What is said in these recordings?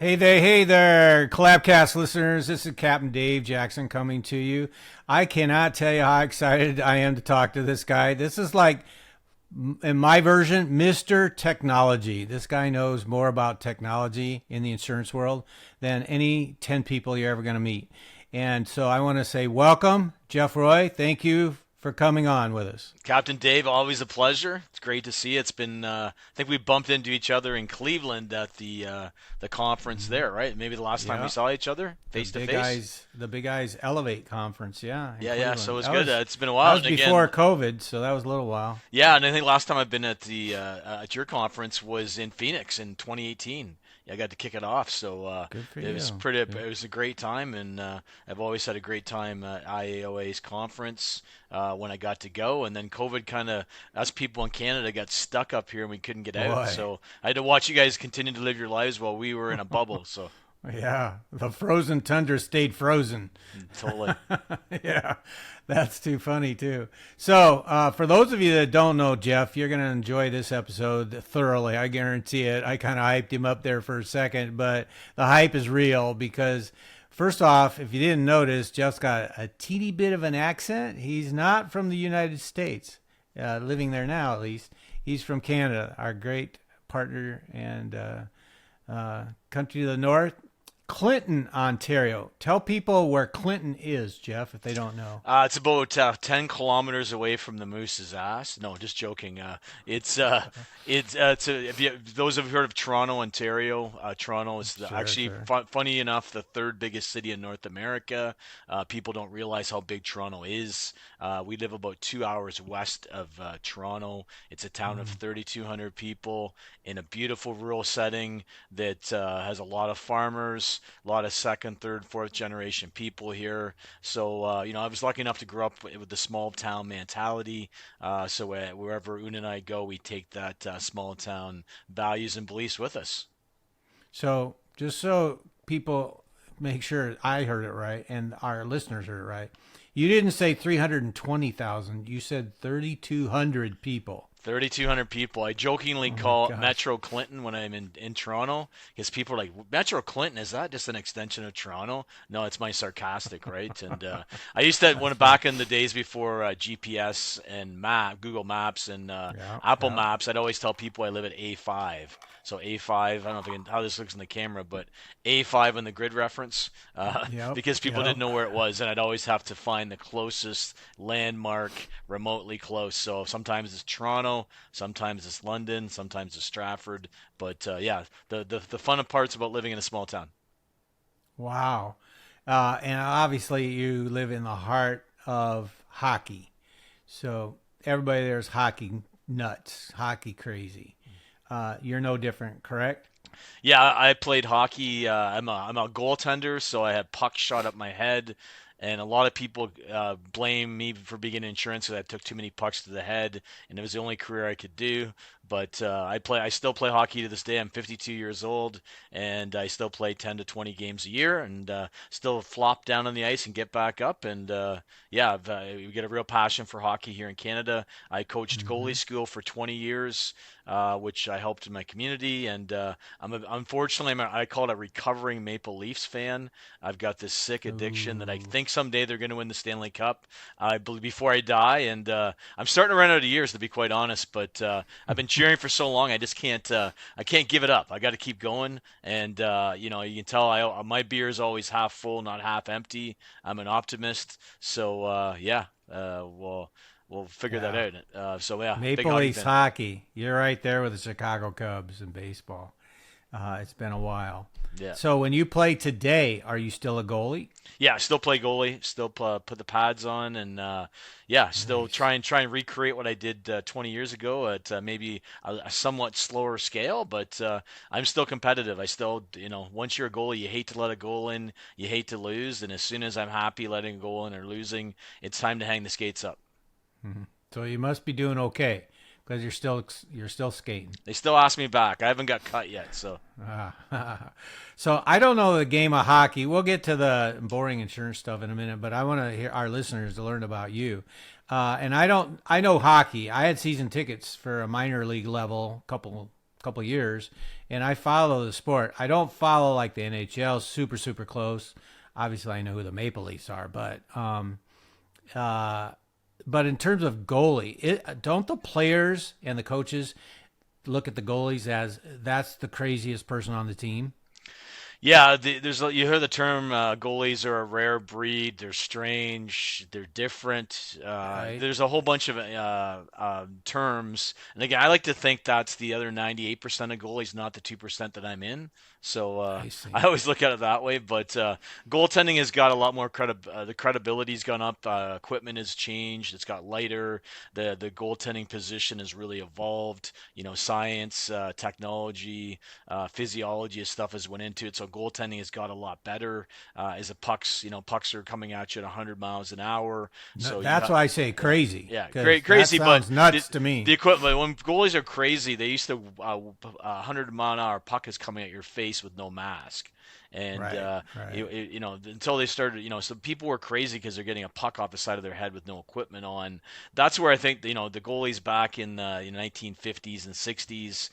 Hey there, Collabcast listeners. This is Captain Dave Jackson coming to you. I cannot tell you how excited I am to talk to this guy. This is like, in my version, Mr. Technology. This guy knows more about technology in the insurance world than any 10 people you're ever going to meet. And so I want to say welcome, Jeff Roy. Thank you for coming on with us. Captain Dave, always a pleasure. It's great to see you. It's been, I think we bumped into each other in Cleveland at the conference there, right? Maybe the last time we Yeah. saw each other face to face. The Big Eyes Elevate conference, yeah, in Yeah. So Cleveland. it was good. It's been a That while. was And again, before COVID, so that was a little while. yeah, and I think last time I've been at the at your conference was in Phoenix in 2018. Yeah, I got to kick it off, so Good for it was you. pretty. Yeah. It was a great time, and I've always had a great time at IAOA's conference when I got to go, and then COVID kind of us people in Canada got stuck up here and we couldn't get out, Boy, so I had to watch you guys continue to live your lives while we were in a bubble. So yeah, the frozen tundra stayed frozen. totally. Yeah, that's too funny too. So, for those of you that don't know Jeff, you're going to enjoy this episode thoroughly. I guarantee it. I kind of hyped him up there for a second, but the hype is real because, first off, if you didn't notice, Jeff's got a teeny bit of an accent. He's not from the United States, living there now at least. He's from Canada, our great partner and country to the north. Clinton, Ontario. Tell people where Clinton is, Jeff, if they don't know. It's about 10 kilometers away from the moose's ass. No, just joking. If those have heard of Toronto, Ontario, Toronto is Sure, actually sure. funny enough the third biggest city in North America. People don't realize how big Toronto is. We live about 2 hours west of Toronto. It's a town of 3,200 people in a beautiful rural setting that has a lot of farmers, a lot of second, third, fourth generation people here. So, I was lucky enough to grow up with the small town mentality. So wherever Una and I go, we take that small town values and beliefs with us. So, just so people make sure I heard it right and our listeners heard it right, you didn't say 320,000. You said 3,200 people. 3,200 people. I jokingly Oh my call it gosh. Metro Clinton when I'm in Toronto because people are like, Metro Clinton, is that just an extension of Toronto? No, it's my sarcastic, right? And I used to, That's when funny. back in the days before GPS and Google Maps and Yeah, Apple yeah. Maps, I'd always tell people I live at A5. So A5, I don't know if how this looks in the camera, but A5 on the grid reference, Yep, because people yep. didn't know where it was, and I'd always have to find the closest landmark remotely close. So sometimes it's Toronto, sometimes it's London, sometimes it's Stratford. But yeah, the fun parts about living in a small town. Wow. And obviously, you live in the heart of hockey. So, everybody there's hockey nuts, hockey crazy. You're no different, correct? Yeah, I played hockey. I'm a goaltender, so I had pucks shot up my head, and a lot of people blame me for being in insurance because I took too many pucks to the head, and it was the only career I could do. But I still play hockey to this day. I'm 52 years old, and I still play 10 to 20 games a year, and still flop down on the ice and get back up. And yeah, we get a real passion for hockey here in Canada. I coached Hmm. goalie school for 20 years, which I helped in my community, and unfortunately, I call it a recovering Maple Leafs fan. I've got this sick addiction that I Ooh. think someday they're going to win the Stanley Cup. I believe before I die, and I'm starting to run out of years to be quite honest. But I've been cheering for so long, I just can't. I can't give it up. I got to keep going, and you can tell my beer is always half full, not half empty. I'm an optimist, so yeah, we'll figure that Yeah. out. So yeah, big Maple hockey Leafs fan. hockey. You're right there with the Chicago Cubs in baseball. It's been a while. Yeah. So when you play today, are you still a goalie? Yeah, still play goalie, still put the pads on, and yeah, still Nice. try and recreate what I did 20 years ago at maybe a somewhat slower scale, but I'm still competitive. I still, once you're a goalie, you hate to let a goal in, you hate to lose, and as soon as I'm happy letting a goal in or losing, it's time to hang the skates up. Hmm. So you must be doing okay because you're still skating. They still ask me back. I haven't got cut yet, so So I don't know the game of hockey. We'll get to the boring insurance stuff in a minute, but I want to hear our listeners to learn about you. And I don't. I know hockey. I had season tickets for a minor league level couple years, and I follow the sport. I don't follow like the NHL super super close. Obviously, I know who the Maple Leafs are, but in terms of goalie, don't the players and the coaches look at the goalies as that's the craziest person on the team? Yeah, you hear the term goalies are a rare breed. They're strange. They're different. Right? There's a whole bunch of terms, and again, I like to think that's the other 98% of goalies, not the 2% that I'm in. So I I see. always look at it that way. But goaltending has got a lot more the credibility's gone up. Equipment has changed. It's got lighter. The goaltending position has really evolved. Science, technology, physiology and stuff has went into it. So goaltending has got a lot better. As the pucks are coming at you at 100 miles an hour. No, So you that's have, why I say yeah, crazy yeah, because that crazy. But sounds the, nuts to the me. equipment when goalies are crazy, they used to 100-mile-an-hour puck is coming at your face with no mask. And Right, right. until they started, so people were crazy because they're getting a puck off the side of their head with no equipment on. That's where I think the goalies back in the 1950s and 60s.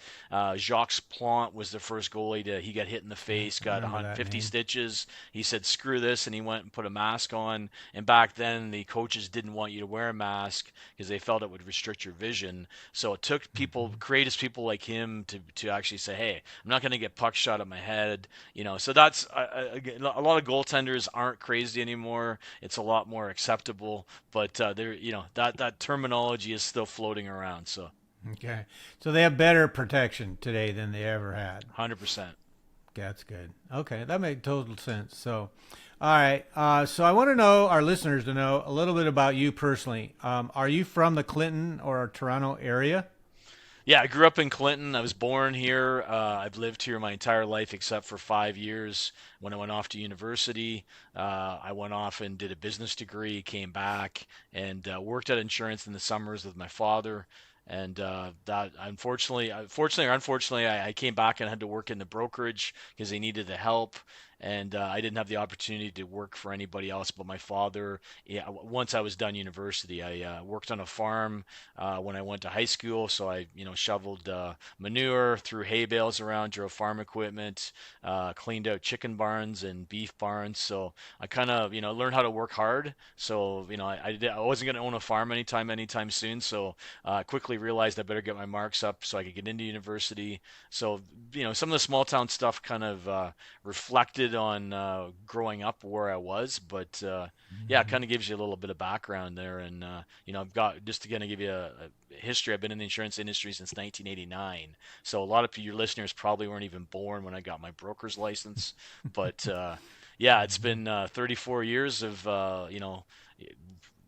Jacques Plante was the first goalie he got hit in the Yeah, face, I got remember that 150 name. stitches. He said, "Screw this," and he went and put a mask on. And back then, the coaches didn't want you to wear a mask because they felt it would restrict your vision. So it took Hmm. creative people like him to actually say, "Hey, I'm not going to get puck shot at my head." So that's a lot of goaltenders aren't crazy anymore. It's a lot more acceptable, but that terminology is still floating around. So Okay, so they have better protection today than they ever had. 100%. That's good. Okay, that makes total sense. So, all right. So I want to know our listeners to know a little bit about you personally. Are you from the Clinton or Toronto area? Yeah, I grew up in Clinton. I was born here. I've lived here my entire life except for 5 years when I went off to university. I went off and did a business degree, came back, and worked at insurance in the summers with my father. And that fortunately or unfortunately, I came back and had to work in the brokerage because they needed the help. And I didn't have the opportunity to work for anybody else but my father. Yeah, once I was done university, I worked on a farm when I went to high school. So I, shoveled manure, threw hay bales around, drove farm equipment, cleaned out chicken barns and beef barns. So I kind of, learned how to work hard. So, I wasn't going to own a farm anytime soon. So I quickly realized I better get my marks up so I could get into university. So, some of the small town stuff kind of reflected on growing up where I was, but yeah, it Hmm. kind of gives you a little bit of background there. And I've got just to kind of give you a history. I've been in the insurance industry since 1989, so a lot of your listeners probably weren't even born when I got my broker's license. But yeah, it's been 34 years of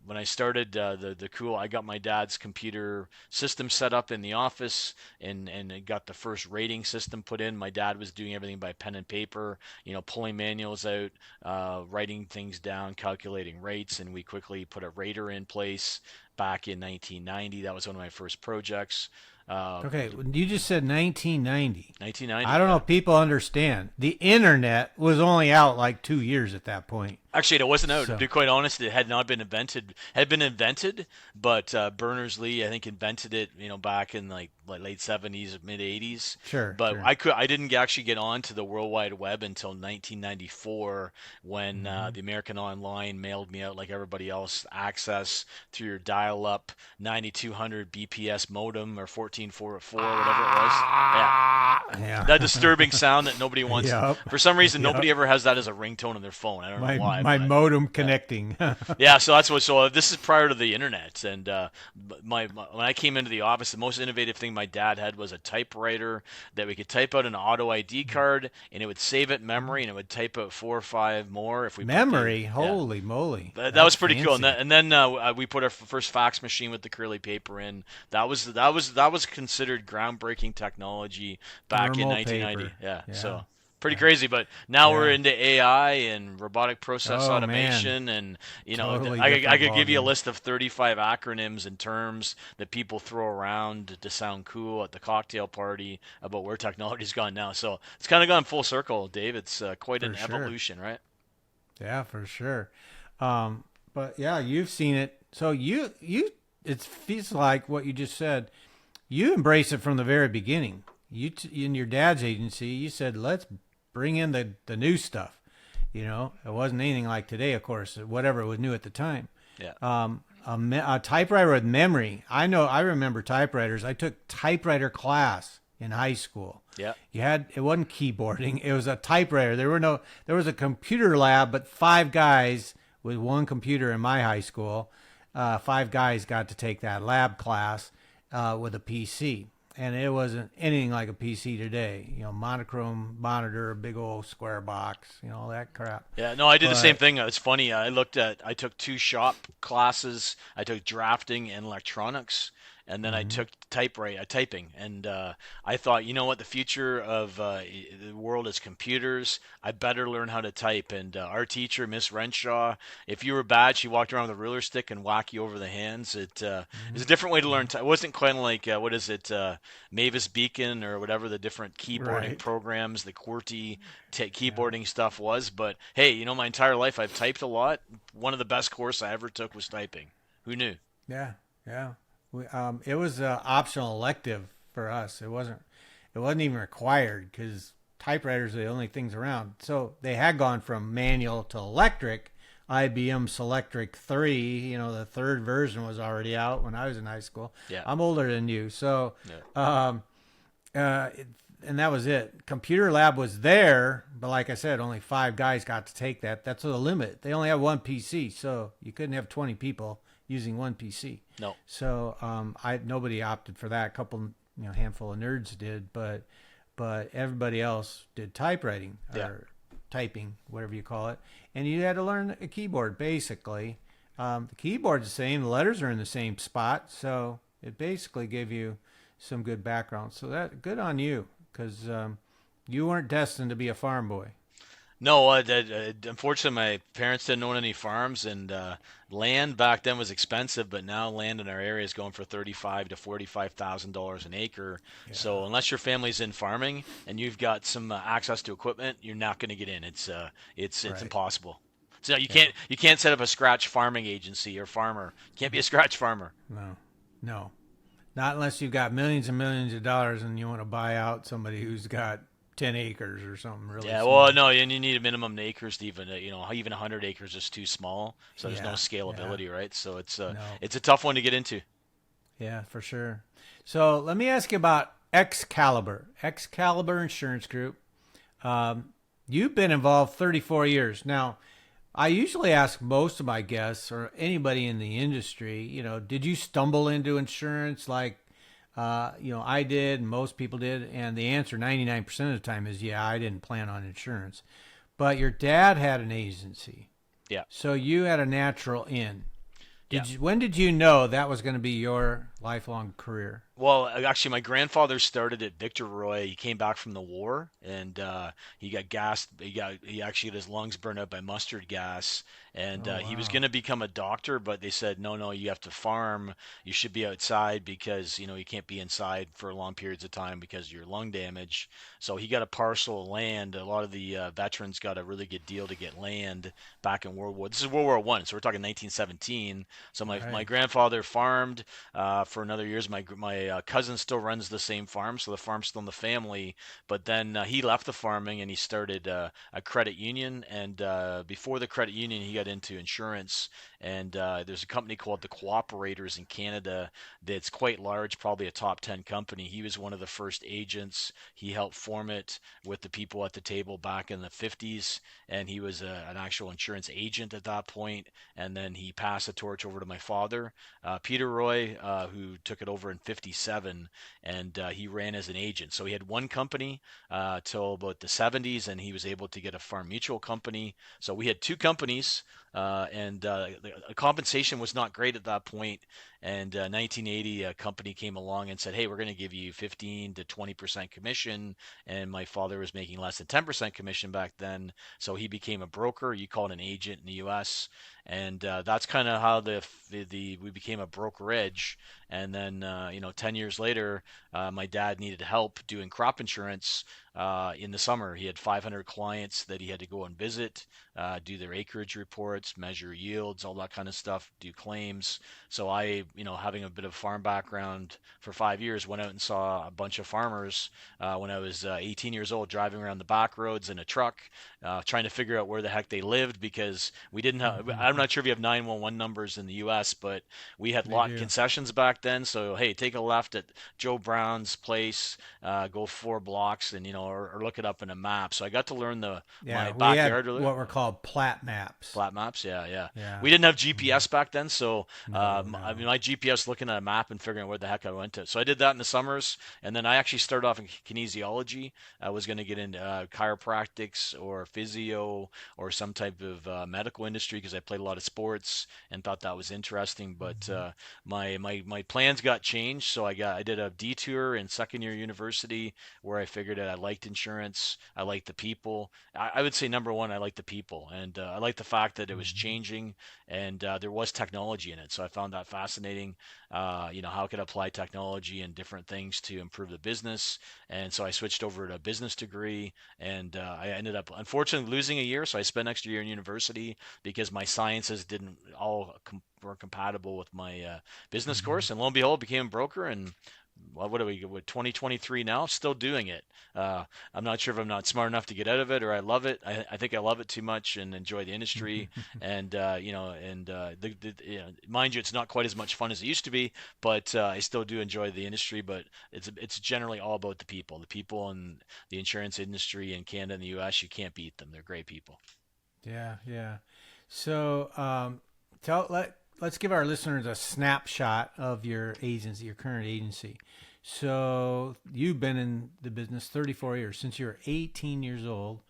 when I started I got my dad's computer system set up in the office and it got the first rating system put in. My dad was doing everything by pen and paper, pulling manuals out, writing things down, calculating rates, and we quickly put a rater in place back in 1990. That was one of my first projects. Uh, Okay, you just said 1990. 1990, I don't know yeah. if people understand. The internet was only out like 2 years at that point. Actually, it wasn't out. To So, be quite honest, it had not been invented. Had been invented, but Berners-Lee, I think, invented it. Back in like late '70s, mid '80s. sure, But sure. I didn't actually get on to the World Wide Web until 1994, when Hmm. the American Online mailed me out like everybody else access through your dial-up 9200 BPS modem or 1444, whatever it was. Yeah, Yeah. that disturbing sound that nobody wants. Yep. For some reason, nobody Yep. ever has that as a ringtone on their phone. I don't know why, My but modem yeah. connecting. Yeah, so that's what. So this is prior to the internet, and when I came into the office, the most innovative thing my dad had was a typewriter that we could type out an auto ID card, and it would save it memory, and it would type out 4 or 5 more if we put the Memory. yeah. Holy moly. That was That's pretty cool, and fancy. then we put our first fax machine with the curly paper in. That was considered groundbreaking technology back in Thermal 1990. paper. Yeah, Yeah. so pretty Yeah. crazy. But now we're Yeah. into AI and robotic process Oh man. automation, and Totally I different could ball give you a game. list of 35 acronyms and terms that people throw around to sound cool at the cocktail party about where technology's gone now. So it's kind of gone full circle, Dave. It's quite For an sure. evolution, right? Yeah, for sure. Um, but yeah, you've seen it. So it feels like what you just said. You embrace it from the very beginning. in your dad's agency, you said, let's bring in the new stuff. It wasn't anything like today, of course, whatever was new at the time. Yeah. A typewriter with memory. I remember typewriters. I took typewriter class in high school. Yeah. It wasn't keyboarding. It was a typewriter. There was a computer lab, but 5 guys with one computer in my high school. 5 guys got to take that lab class with a PC. And it wasn't anything like a PC today. Monochrome monitor, big old square box, all that crap. Yeah, no, I did the same But thing. It's funny. I took 2 shop classes. I took drafting and electronics, and then I mhm, took typing. And I thought, you know what, the future of the world is computers. I better learn how to type. And our teacher, Miss Renshaw, if you were bad, she walked around with a ruler stick and whack you over the hands. It's a mhm, different way to learn. mhm. It wasn't quite like what is it, Mavis Beacon or whatever the different keyboarding Right. programs, the QWERTY Yeah. keyboarding stuff was. But hey, my entire life I've typed a lot. One of the best course I ever took was typing. Who knew? Yeah. Yeah. It was an optional elective for us. It wasn't even required because typewriters are the only things around. So they had gone from manual to electric. IBM Selectric 3, the third version was already out when I was in high school. Yeah, I'm older than you. So, yeah, um, uh, and that was it. Computer lab was there, but like I said, only 5 guys got to take that. That's the limit. They only have one PC, so you couldn't have 20 people using one PC. no, So I nobody opted for that. A couple, handful of nerds did, but everybody else did typewriting yeah. or typing, whatever you call it, and you had to learn a keyboard basically. The keyboard's the same. The letters are in the same spot, so it basically gave you some good background. So that good on you because you weren't destined to be a farm boy. No, unfortunately, my parents didn't own any farms, and land back then was expensive. But now land in our area is going for 35 to $45,000 an acre. Yeah. So unless your family's in farming and you've got some access to equipment, you're not going to get in. It's Right. impossible. So you Yeah. can't set up a scratch farming agency or farmer. You can't be a scratch farmer. No. No. Not unless you've got millions and millions of dollars and you want to buy out somebody who's got 10 acres or something really Yeah, well, small. no, and you need a minimum acres to even, even 100 acres is too small, so there's no Yeah. Yeah. scalability, right? So No. it's a tough one to get into. Yeah, for sure. So let me ask you about Excalibur Insurance Group. Um, you've been involved 34 years. Now, I usually ask most of my guests or anybody in the industry, did you stumble into insurance like, I did and most people did? And the answer 99% of the time is, yeah, I didn't plan on insurance. But your dad had an agency. Yeah, So you had a natural in. yeah. When did you know that was going to be your lifelong career? Well, actually, my grandfather started at Victor Roy. He came back from the war, and he got gassed. He actually had his lungs burned out by mustard gas, and Oh, he was wow. going to become a doctor, but they said, no, no, you have to farm. You should be outside because you can't be inside for long periods of time because of your lung damage. So he got a parcel of land. A lot of the veterans got a really good deal to get land back in World War. This is World War One, so we're talking 1917. So my Right. grandfather farmed for another years. My cousin still runs the same farm, so the farm's still in the family. But then he left the farming and he started a credit union. And before the credit union, he got into insurance. And there's a company called the Cooperators in Canada that's quite large, probably a top 10 company. He was one of the first agents. He helped form it with the people at the table back in the 50s, and he was an actual insurance agent at that point. And then he passed the torch over to my father, Peter Roy, who took it over in '57, and he ran as an agent. So he had one company till about the '70s, and he was able to get a farm mutual company. So we had 2 companies, and the compensation was not great at that point. And 1980, a company came along and said, "Hey, we're going to give you 15 to 20% commission." And my father was making less than 10% commission back then, so he became a broker. You call it an agent in the U.S. And that's kind of how we became a brokerage. And then 10 years later, my dad needed help doing crop insurance in the summer. He had 500 clients that he had to go and visit, do their acreage reports, measure yields, all that kind of stuff, do claims. So I, having a bit of farm background for 5 years, went out and saw a bunch of farmers when I was 18 years old, driving around the back roads in a truck, trying to figure out where the heck they lived because we didn't have. I'm not sure if you have 911 numbers in the U.S., but we had We lot do. concessions back then. So hey, take a left at Joe Brown's place, go 4 blocks, and or look it up in a map. So I got to learn my Yeah, we had backyard. what were called plat maps. Flat maps, yeah, yeah. Yeah. We didn't have Hmm. GPS back then, so No, I mean, no. my GPS looking at a map and figuring out where the heck I went to. So I did that in the summers, and then I actually started off in kinesiology. I was going to get into chiropractics or physio or some type of medical industry because I played a lot of sports and thought that was interesting. But Hmm. my plans got changed, so I did a detour in second year university where I figured that I liked insurance, I liked the people. I would say number one, I like the people, and I like the fact that it was Hmm. changing and there was technology in it. So I found that fascinating. How I could apply technology and different things to improve the business. And so I switched over to a business degree, and I ended up unfortunately losing a year. So I spent an extra year in university because my sciences didn't all were compatible with my business Hmm. course. And lo and behold, became a broker and well, what are we with 2023 now? Still doing it. I'm not sure if I'm not smart enough to get out of it or I love it. I think I love it too much and enjoy the industry. And mind you, it's not quite as much fun as it used to be, but I still do enjoy the industry. But it's generally all about the people. The people in the insurance industry in Canada and the U.S. You can't beat them. They're great people. Yeah, yeah. So, let's give our listeners a snapshot of your agency, your current agency. So, you've been in the business 34 years, since you were 18 years old,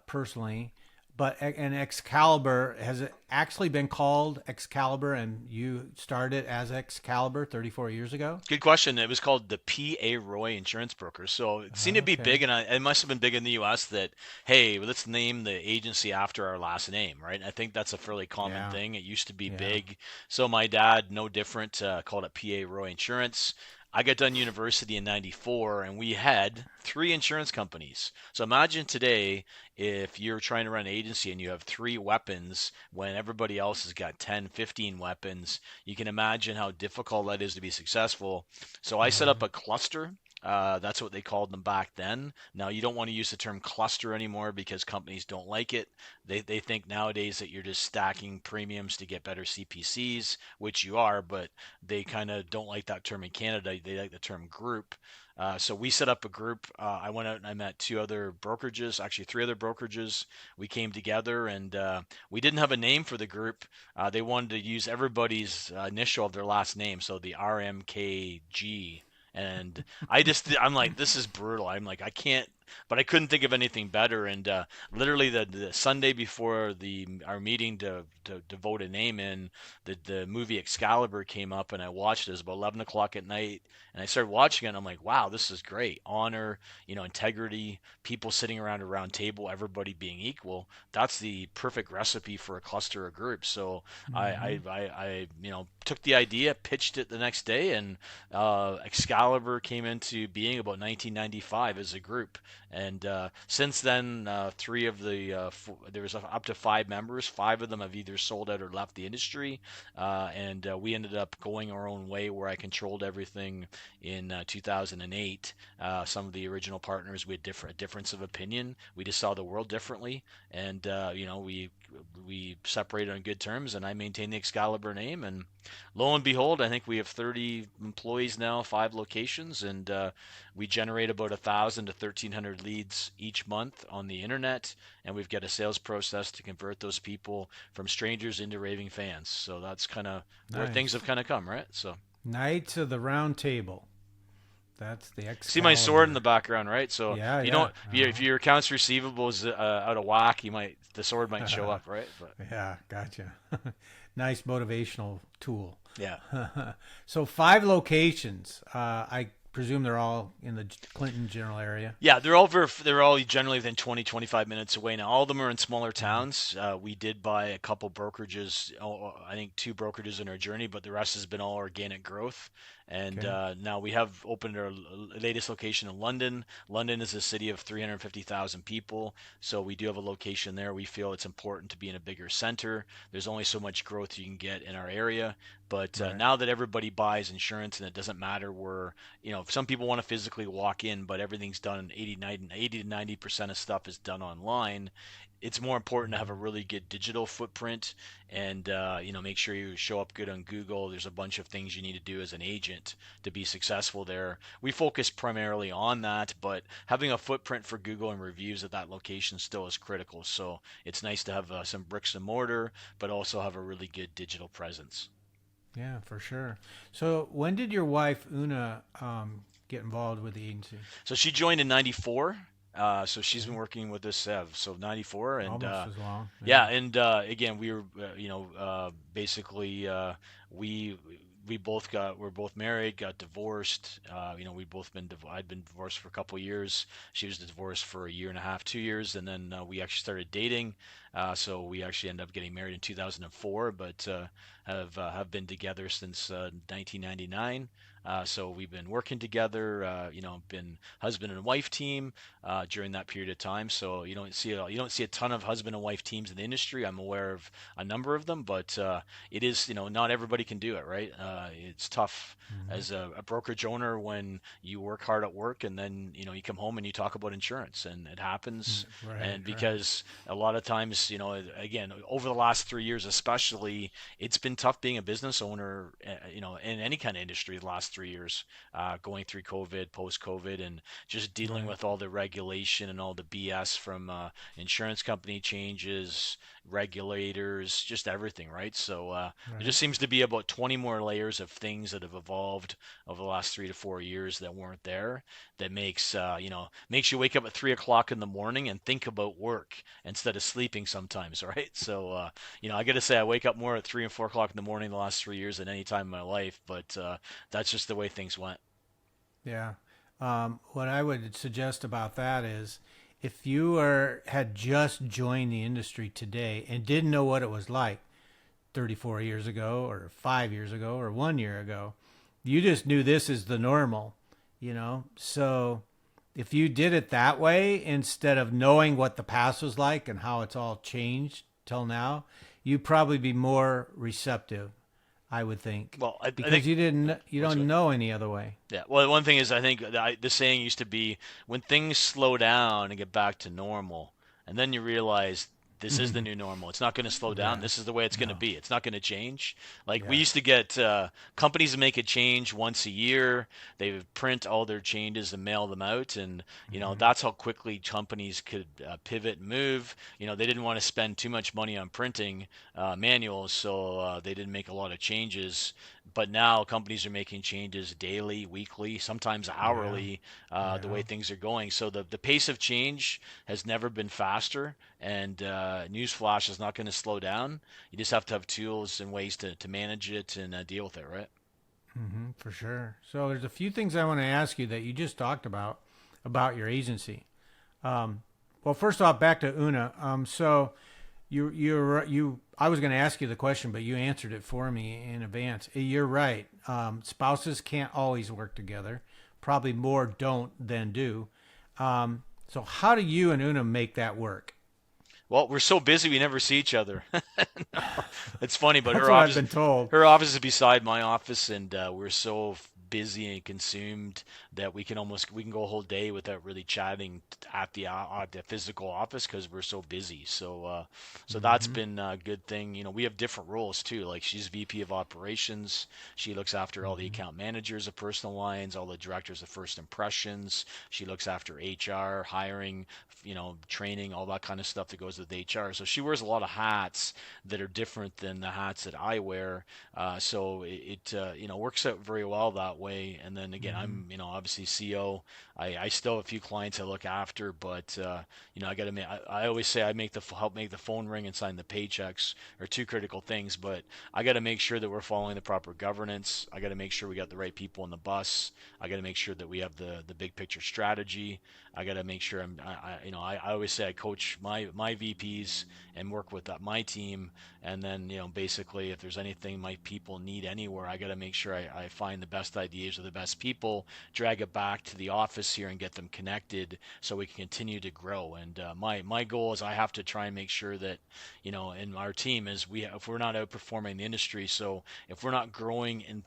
personally. But and Excalibur, has it actually been called Excalibur, and you started as Excalibur 34 years ago? Good question. It was called the P.A. Roy Insurance Broker. So it seemed to be Okay. big, and it must have been big in the U.S. that, hey, let's name the agency after our last name, right? And I think that's a fairly common Yeah. thing. It used to be Yeah. big. So my dad, no different, called it P.A. Roy Insurance. I got done university in 94, and we had 3 insurance companies. So imagine today if you're trying to run an agency and you have 3 weapons when everybody else has got 10, 15 weapons. You can imagine how difficult that is to be successful. So I set up Hmm. a cluster. That's what they called them back then. Now, you don't want to use the term cluster anymore because companies don't like it. They think nowadays that you're just stacking premiums to get better CPCs, which you are, but they kind of don't like that term in Canada. They like the term group. So we set up a group. I went out and I met 2 other brokerages, actually 3 other brokerages. We came together and we didn't have a name for the group. They wanted to use everybody's initial of their last name, so the RMKG. And I'm like, this is brutal. I'm like, I can't, but I couldn't think of anything better. And literally the Sunday before our meeting to vote a name in, the movie Excalibur came up, and I watched it. It was about 11 o'clock at night, and I started watching it. And I'm like, wow, this is great. Honor, integrity, people sitting around a round table, everybody being equal. That's the perfect recipe for a cluster of groups. So Hmm. I took the idea, pitched it the next day, and Excalibur came into being about 1995 as a group. And since then, there was up to 5 members. 5 of them have either sold out or left the industry, and we ended up going our own way, where I controlled everything in 2008. Some of the original partners, we had a difference of opinion. We just saw the world differently, and we separated on good terms, and I maintained the Excalibur name. And lo and behold, I think we have 30 employees now, 5 locations, and we generate about 1,000 to 1,300 leads each month on the internet, and we've got a sales process to convert those people from strangers into raving fans. So that's kind of where things have Nice. kind of come, right? So Knights of the Round Table. That's the see my sword in the Excalibur. background, right? So Yeah, if you yeah. don't, if your accounts receivable is out of whack, the sword might show Uh-huh. up, right? But Yeah, gotcha. Nice motivational tool. yeah. So 5 locations. I presume they're all in the Clinton general area. Yeah, they're all generally within 20, 25 minutes away now. All of them are in smaller towns. We did buy a couple brokerages, I think two brokerages in our journey, but the rest has been all organic growth. And Okay. now we have opened our latest location in London. London is a city of 350,000 people, so we do have a location there. We feel it's important to be in a bigger center. There's only so much growth you can get in our area, but Right. now that everybody buys insurance and it doesn't matter where, some people want to physically walk in, but everything's done 80 to 90% of stuff is done online. It's more important to have a really good digital footprint and make sure you show up good on Google. There's a bunch of things you need to do as an agent to be successful there. We focus primarily on that, but having a footprint for Google and reviews at that location still is critical. So it's nice to have some bricks and mortar, but also have a really good digital presence. Yeah, for sure. So when did your wife Una get involved with the agency? So she joined in '94. So she's been Okay. working with us so '94, and Almost as long. yeah, Yeah. and again, we were basically we we're both married, got divorced. We'd both been I'd been divorced for a couple of years. She was divorced for a year and a half, 2 years, and then we actually started dating. So we actually ended up getting married in 2004, but have been together since 1999. So we've been working together, been husband and wife team during that period of time. So you don't see a ton of husband and wife teams in the industry. I'm aware of a number of them, but it is, not everybody can do it, right? It's tough Hmm. as a brokerage owner when you work hard at work and then you come home and you talk about insurance, and it happens. Right. And Right. because a lot of times, again, over the last 3 years especially, it's been tough being a business owner, in any kind of industry the last 3 years, going through COVID, post COVID, and just dealing Right. with all the regulation and all the BS from insurance company changes, regulators, just everything, right? So there Right. just seems to be about 20 more layers of things that have evolved over the last 3 to 4 years that weren't there. That makes you wake up at 3 o'clock in the morning and think about work instead of sleeping sometimes, right? So I got to say I wake up more at 3 and 4 o'clock in the morning the last 3 years than any time in my life, but that's just the way things went. Yeah. What I would suggest about that is if you had just joined the industry today and didn't know what it was like 34 years ago or 5 years ago or 1 year ago, you just knew this is the normal. So if you did it that way instead of knowing what the past was like and how it's all changed till now, you'd probably be more receptive, I would think, Well, I because think. you Let's go. don't know any other way. Yeah. Well, one thing is, I think the saying used to be, when things slow down and get back to normal, and then you realize this is the new normal. It's not going to slow down. Yeah. This is the way it's going to No. be. It's not going to change. Like, we Yeah. used to get companies make a change once a year. They would print all their changes and mail them out, and Hmm. that's how quickly companies could pivot and move. They didn't want to spend too much money on printing manuals, so they didn't make a lot of changes. But now companies are making changes daily, weekly, sometimes Yeah. hourly, the way Yeah. things are going. So the pace of change has never been faster, and newsflash is not going to slow down. You just have to have tools and ways to manage it and deal with it, right? For sure. So there's a few things I want to ask you that you just talked about your agency. Well, first off, back to Una. So you I was going to ask you the question, but you answered it for me in advance. You're right. Spouses can't always work together. Probably more don't than do. So how do you and Una make that work? Well, we're so busy we never see each other. No, it's funny, but That's her what I've office been told. her office is beside my office, and we're so busy and consumed that we can go a whole day without really chatting at the physical office because we're so busy. So that's Hmm. been a good thing. We have different roles too. Like, she's VP of operations. She looks after all the Hmm. account managers of personal lines, all the directors of first impressions. She looks after HR, hiring, training, all that kind of stuff that goes with HR. So she wears a lot of hats that are different than the hats that I wear. So it works out very well that way. And then again, Mm-hmm. I'm, obviously CO. I still have a few clients I look after, but I got to make. I always say I help make the phone ring and sign the paychecks are two critical things, but I got to make sure that we're following the proper governance. I got to make sure we got the right people on the bus. I got to make sure that we have the big picture strategy. I got to make sure I always say I coach my VPs and work with my team, and then basically if there's anything my people need anywhere, I got to make sure I find the best ideas or the best people, drag it back to the office here and get them connected so we can continue to grow. And my goal is I have to try and make sure that in our team is if we're not outperforming the industry, so if we're not growing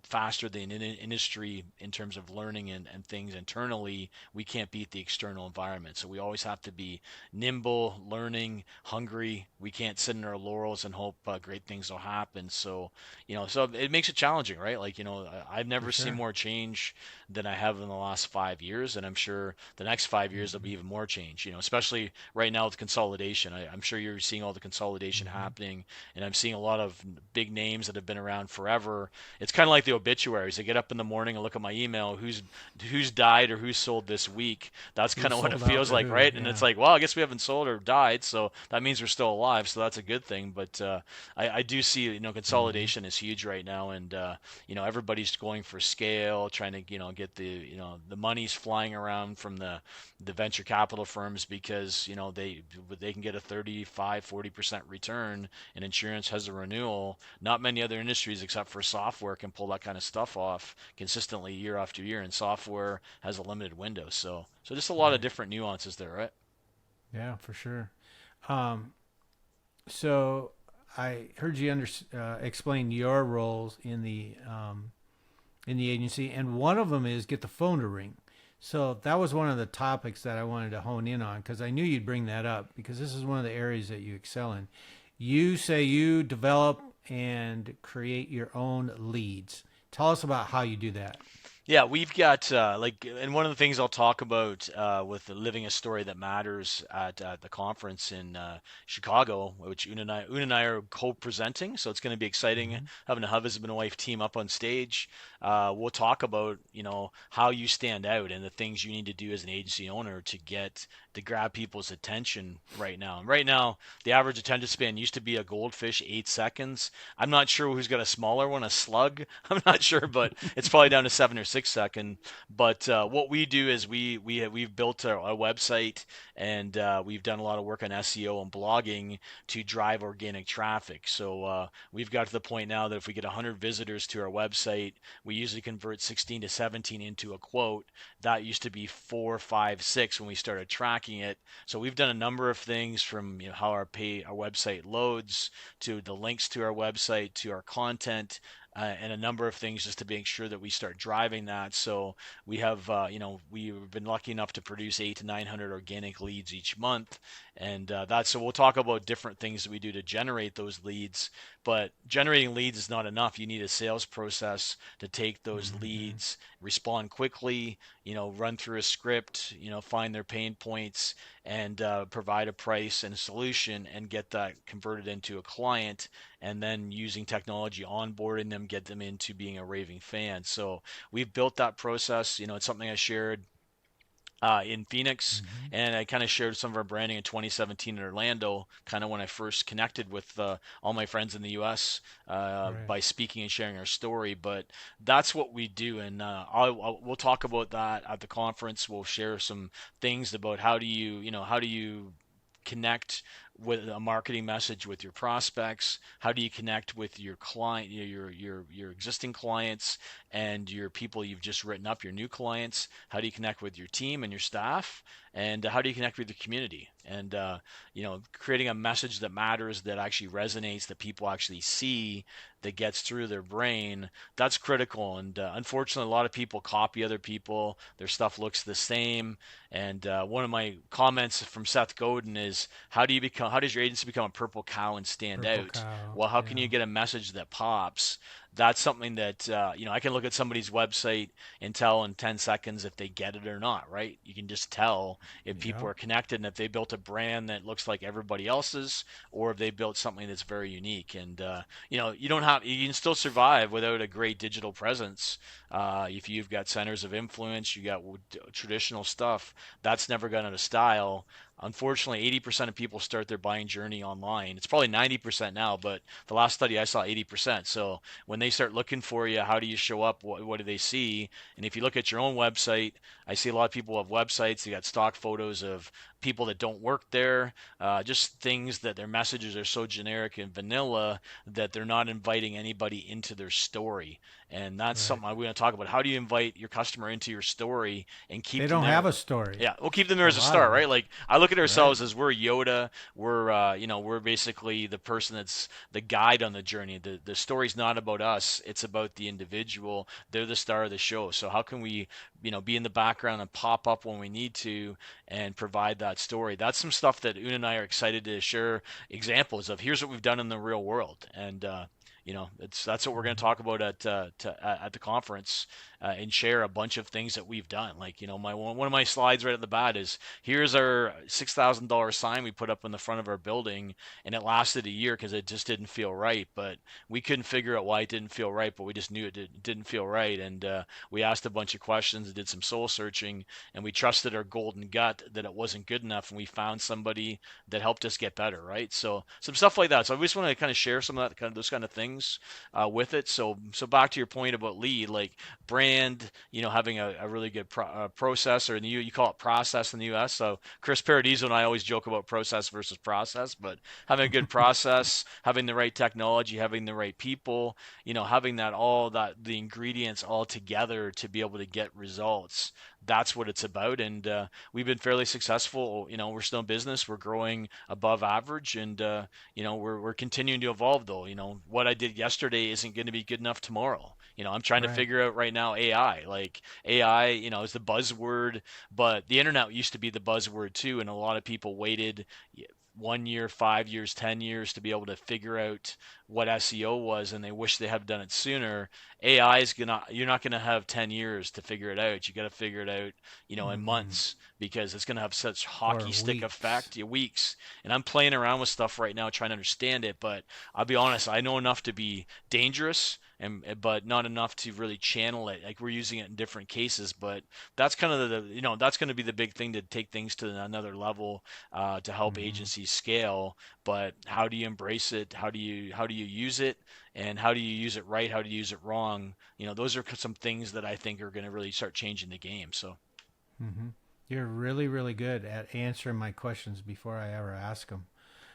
faster than industry in terms of learning and things internally, we can't beat the external environment. So we always have to be nimble, learning, hungry. We can't sit in our laurels and hope great things will happen. So so it makes it challenging, right? Like I've For never seen sure. more change than I have in the last 5 years, and I'm sure the next 5 years there'll Mm-hmm. be even more change. Especially right now with consolidation. I'm sure you're seeing all the consolidation Mm-hmm. happening, and I'm seeing a lot of big names that have been around forever. It's kind of like the obituaries. I get up in the morning and look at my email, who's died or who's sold this week. That's Who kind of what it sold out feels to like, who? right? And it's Yeah. like, well, I guess we haven't sold or died, so that means we're still alive. So that's a good thing. But I do see, Mm-hmm. consolidation is huge right now, and everybody's going for scale, trying to get the money's flying around from the venture capital firms because they can get a 35-40% return, and insurance has a renewal. Not many other industries except for software can pull that kind of stuff off consistently year after year, and software has a limited window. So just a lot of Right. different nuances there, right? Yeah, for sure. Um, so I heard you explain your roles in the agency, and one of them is get the phone to ring. So that was one of the topics that I wanted to hone in on because I knew you'd bring that up because this is one of the areas that you excel in. You say you develop and create your own leads. Tell us about how you do that. Yeah, we've got and one of the things I'll talk about with the Living a Story That Matters at the conference in Chicago, which Una and I are co-presenting, so it's going to be exciting Mm-hmm. having a husband and wife team up on stage. We'll talk about how you stand out and the things you need to do as an agency owner to grab people's attention right now. And right now, the average attention span used to be a goldfish, 8 seconds. I'm not sure who's got a smaller one, a slug. I'm not sure, but it's probably down to 7 or 6 seconds. But what we do is we've built a website, and we've done a lot of work on SEO and blogging to drive organic traffic. So we've got to the point now that if we get 100 visitors to our website, we usually convert 16 to 17 into a quote. That used to be 4, 5, 6 when we started tracking it. So we've done a number of things from how our website loads to the links to our website to our content, and a number of things just to make sure that we start driving that. So we have, we've been lucky enough to produce 800 to 900 organic leads each month, and so we'll talk about different things that we do to generate those leads. But generating leads is not enough. You need a sales process to take those Mm-hmm. leads, respond quickly, run through a script, find their pain points, and provide a price and a solution, and get that converted into a client, and then using technology, onboarding them, get them into being a raving fan. So we've built that process. It's something I shared in Phoenix, Mm-hmm. and I kind of shared some of our branding in 2017 in Orlando, kind of when I first connected with all my friends in the U.S. Right. By speaking and sharing our story. But that's what we do, and we'll talk about that at the conference. We'll share some things about how do you connect with a marketing message with your prospects. How do you connect with your client, your existing clients, and your people you've just written up, your new clients? How do you connect with your team and your staff? And how do you connect with the community? And creating a message that matters, that actually resonates, that people actually see, that gets through their brain. That's critical. And unfortunately, a lot of people copy other people. Their stuff looks the same. And one of my comments from Seth Godin is, how does your agency become a purple cow and stand Purple out? cow. Well, how can Yeah. you get a message that pops that's something that I can look at somebody's website and tell in 10 seconds if they get it or not, right? You can just tell if people Yep. are connected and if they built a brand that looks like everybody else's, or if they built something that's very unique. And you can still survive without a great digital presence. If you've got centers of influence, you got traditional stuff, that's never gone out of style. Unfortunately, 80% of people start their buying journey online. It's probably 90% now, but the last study I saw, 80%. So when they start looking for you, how do you show up? What do they see? And if you look at your own website, I see a lot of people have websites. They got stock photos of people that don't work there, just things that their messages are so generic and vanilla that they're not inviting anybody into their story. And that's Right. something we're going to talk about. How do you invite your customer into your story and They keep them don't have there? a story. Yeah, we'll keep them there A as a lot of star, them. right? Like I look at Right. ourselves as we're Yoda. We're basically the person that's the guide on the journey. The story's not about us; it's about the individual. They're the star of the show. So how can we, be in the background and pop up when we need to and provide that story? That's some stuff that Una and I are excited to share examples of. Here's what we've done in the real world, and that's what we're going to Mhm. talk about at the conference, and share a bunch of things that we've done. Like, my one of my slides right at the bat is here's our $6,000 sign we put up in the front of our building, and it lasted a year because it just didn't feel right. But we couldn't figure out why it didn't feel right, but we just knew it didn't feel right. And we asked a bunch of questions, did some soul searching, and we trusted our golden gut that it wasn't good enough, and we found somebody that helped us get better, right? So some stuff like that. So I just want to kind of share some of that those kind of things with it. So back to your point about lead, like brand, having a really good process, or in the you call it process in the U.S. So Chris Paradiso and I always joke about process versus process, but having a good process, having the right technology, having the right people, having that the ingredients all together to be able to get results. That's what it's about, and we've been fairly successful. We're still in business. We're growing above average, and we're continuing to evolve. Though, what I did yesterday isn't going to be good enough tomorrow. I'm trying to Right. figure out right now AI. Like AI, is the buzzword, but the internet used to be the buzzword too, and a lot of people waited 1 year, 5 years, 10 years to be able to figure out what SEO was, and they wish they had done it sooner. AI is you're not gonna have 10 years to figure it out. You got to figure it out, in Hmm. months, because it's gonna have such Or hockey stick weeks. effect. Yeah, weeks. And I'm playing around with stuff right now, trying to understand it. But I'll be honest, I know enough to be dangerous, but not enough to really channel it. Like we're using it in different cases, but that's kind of that's going to be the big thing to take things to another level, to help Hmm. agencies scale. But how do you embrace it? How do you use it? And how do you use it right? How do you use it wrong? Those are some things that I think are going to really start changing the game. So Hmm. You're really, really good at answering my questions before I ever ask them.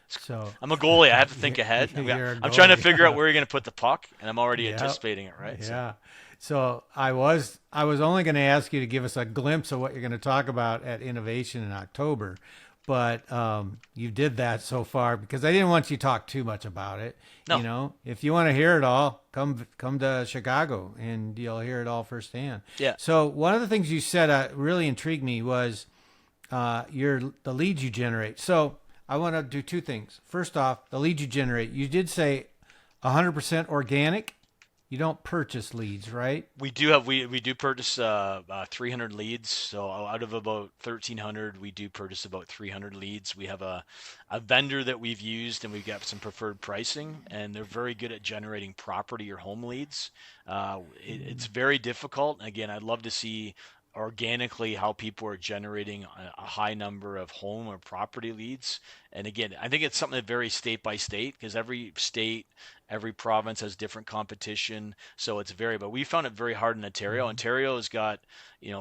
So, I'm a goalie. I have to think yeah, ahead. you're a I'm trying to goalie. figure out where you're going to put the puck, and I'm already Yeah. anticipating it, right? So Yeah. So I was only going to ask you to give us a glimpse of what you're going to talk about at Innovation in October, but you did that so far because I didn't want you to talk too much about it. no, If you want to hear it all, come to Chicago and you'll hear it all firsthand. yeah, So one of the things you said really intrigued me was the leads you generate. So I want to do two things. First off, the leads you generate. You did say 100% organic. You don't purchase leads, right? we do purchase 300 leads. So out of about 1,300, we do purchase about 300 leads. We have a vendor that we've used, and we've got some preferred pricing, and they're very good at generating property or home leads. It's very difficult. Again, I'd love to see organically how people are generating a high number of home or property leads. And again, I think it's something that varies state by state, because every state, every province has different competition, so it's very, but we found it very hard in Ontario. Mm-hmm. Ontario has got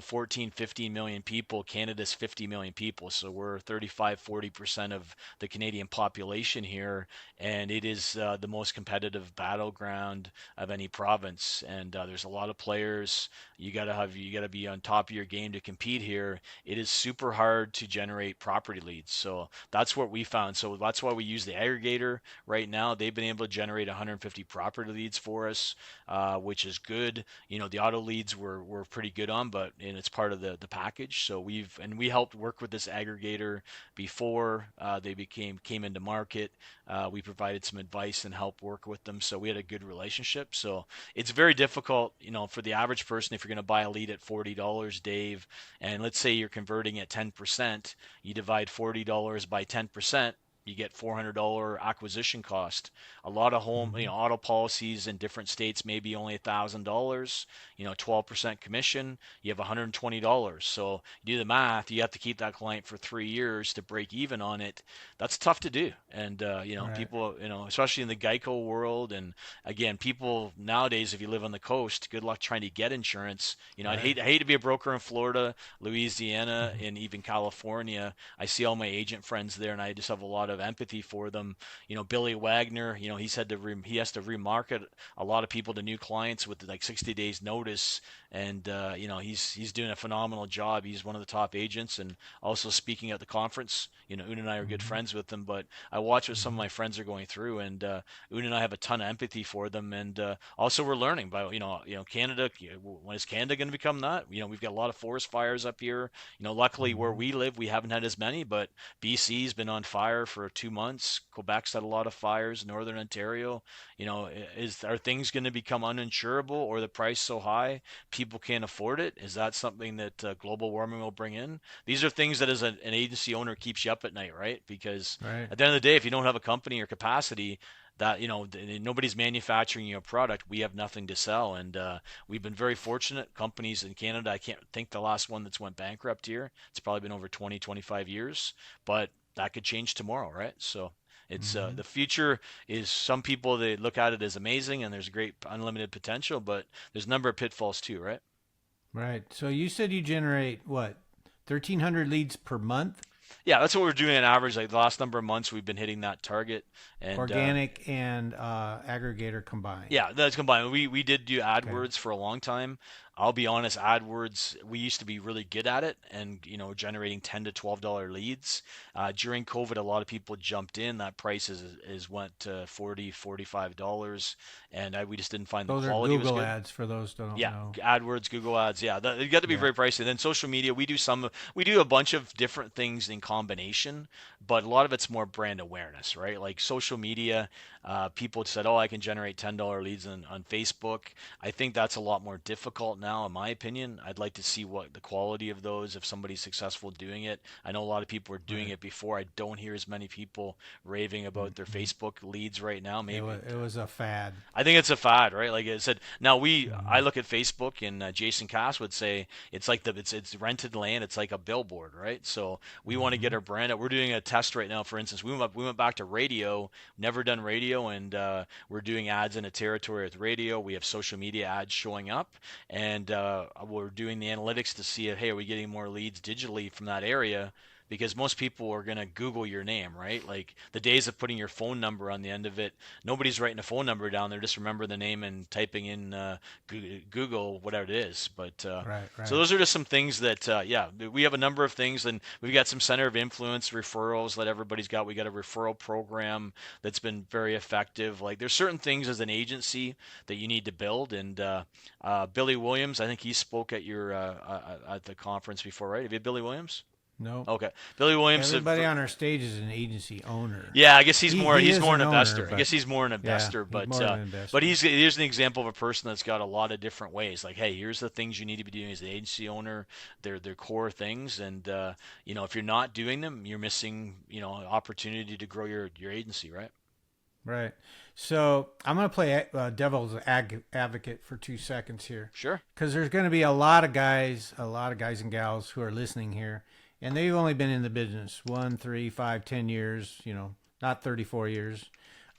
14, 15 million people. Canada's 50 million people, so we're 35-40% of the Canadian population here, and it is the most competitive battleground of any province. And there's a lot of players. You got to be on top of your game to compete here. It is super hard to generate property leads, so that's what we found. So that's why we use the aggregator right now. They've been able to generate 150 property leads for us, which is good. The auto leads we're pretty good on, and it's part of the package. So we helped work with this aggregator before they came into market. We provided some advice and help work with them, so we had a good relationship. So it's very difficult, for the average person, if you're going to buy a lead at $40, Dave, and let's say you're converting at 10%, you divide $40 by 10%, you get $400 acquisition cost. A lot of auto policies in different states maybe only $1,000. 12% commission. You have $120. So you do the math. You have to keep that client for 3 years to break even on it. That's tough to do. And Right. people, especially in the Geico world, and again, people nowadays, if you live on the coast, good luck trying to get insurance. Right. I hate to be a broker in Florida, Louisiana, Mhm. and even California. I see all my agent friends there, and I just have a lot of empathy for them. Billy Wagner, he has to remarket a lot of people to new clients with like 60 days notice, and he's doing a phenomenal job. He's one of the top agents, and also speaking at the conference. Una and I are good Mhm. friends with him, but I watch what some of Mhm. my friends are going through, and Una and I have a ton of empathy for them, and also we're learning by Canada. When is Canada going to become that? We've got a lot of forest fires up here. Luckily where Mhm. we live, we haven't had as many, but BC's been on fire for 2 months. Quebec's had a lot of fires. Northern Ontario, are things going to become uninsurable, or the price so high people can't afford it? Is that something that global warming will bring in? These are things that, as an agency owner, keeps you up at night, right? Because Right. at the end of the day, if you don't have a company or capacity, that nobody's manufacturing you a product, we have nothing to sell. And we've been very fortunate. Companies in Canada, I can't think the last one that's went bankrupt here. It's probably been over 20, 25 years, but that could change tomorrow, right? So it's Mhm. the future is, some people, they look at it as amazing and there's great unlimited potential, but there's a number of pitfalls too, right? Right. So you said you generate what, 1,300 leads per month, Yeah, that's what we're doing on average. Like the last number of months, we've been hitting that target, and organic and aggregator combined. yeah, that's combined. We did do Okay. AdWords for a long time. I'll be honest, AdWords, we used to be really good at it, and generating $10 to $12 leads. During COVID, a lot of people jumped in. That price is went to $40, $45, and we just didn't find the Those are quality was Google good. ads for those who don't Yeah, know. AdWords, Google Ads. Yeah, you got to be Yeah. very pricey. Then social media, we do a bunch of different things in combination, but a lot of it's more brand awareness, right? Like social media, people said, "Oh, I can generate $10 leads on Facebook." I think that's a lot more difficult now, in my opinion. I'd like to see what the quality of those, if somebody's successful doing it. I know a lot of people are doing Right. it before. I don't hear as many people raving about their Mhm. Facebook leads right now. Maybe It was a fad. I think it's a fad, right? Like I said, now I Mhm. look at Facebook, and Jason Cass would say it's like it's rented land. It's like a billboard, right? So we want to get Mhm. our brand out. We're doing a test right now. For instance, we went back to radio, never done radio, and we're doing ads in a territory with radio. We have social media ads showing up, and we're doing the analytics to see if, hey, are we getting more leads digitally from that area? Because most people are going to Google your name, right? Like the days of putting your phone number on the end of it, nobody's writing a phone number down there. Just remember the name and typing in Google, whatever it is. But Right. so Right. those are just some things that, yeah, we have a number of things, and we've got some center of influence referrals that everybody's got. We got a referral program that's been very effective. Like there's certain things as an agency that you need to build, and Billy Williams, I think he spoke at your at the conference before, right? Have you had Billy Williams? Nope. Okay, Billy Williams. Everybody on our stage is an agency owner. Yeah, I guess he's He more he he's is more an an owner, investor. I but guess he's more an yeah, investor, he's but more of an but investor. here's an example of a person that's got a lot of different ways. Like, hey, here's the things you need to be doing as an agency owner. They're core things, and if you're not doing them, you're missing opportunity to grow your agency, right? Right. So I'm going to play devil's advocate for 2 seconds here, Sure. because there's going to be a lot of guys and gals who are listening here, and they've only been in the business 1, 3, 5, 10 years. Not 34 years,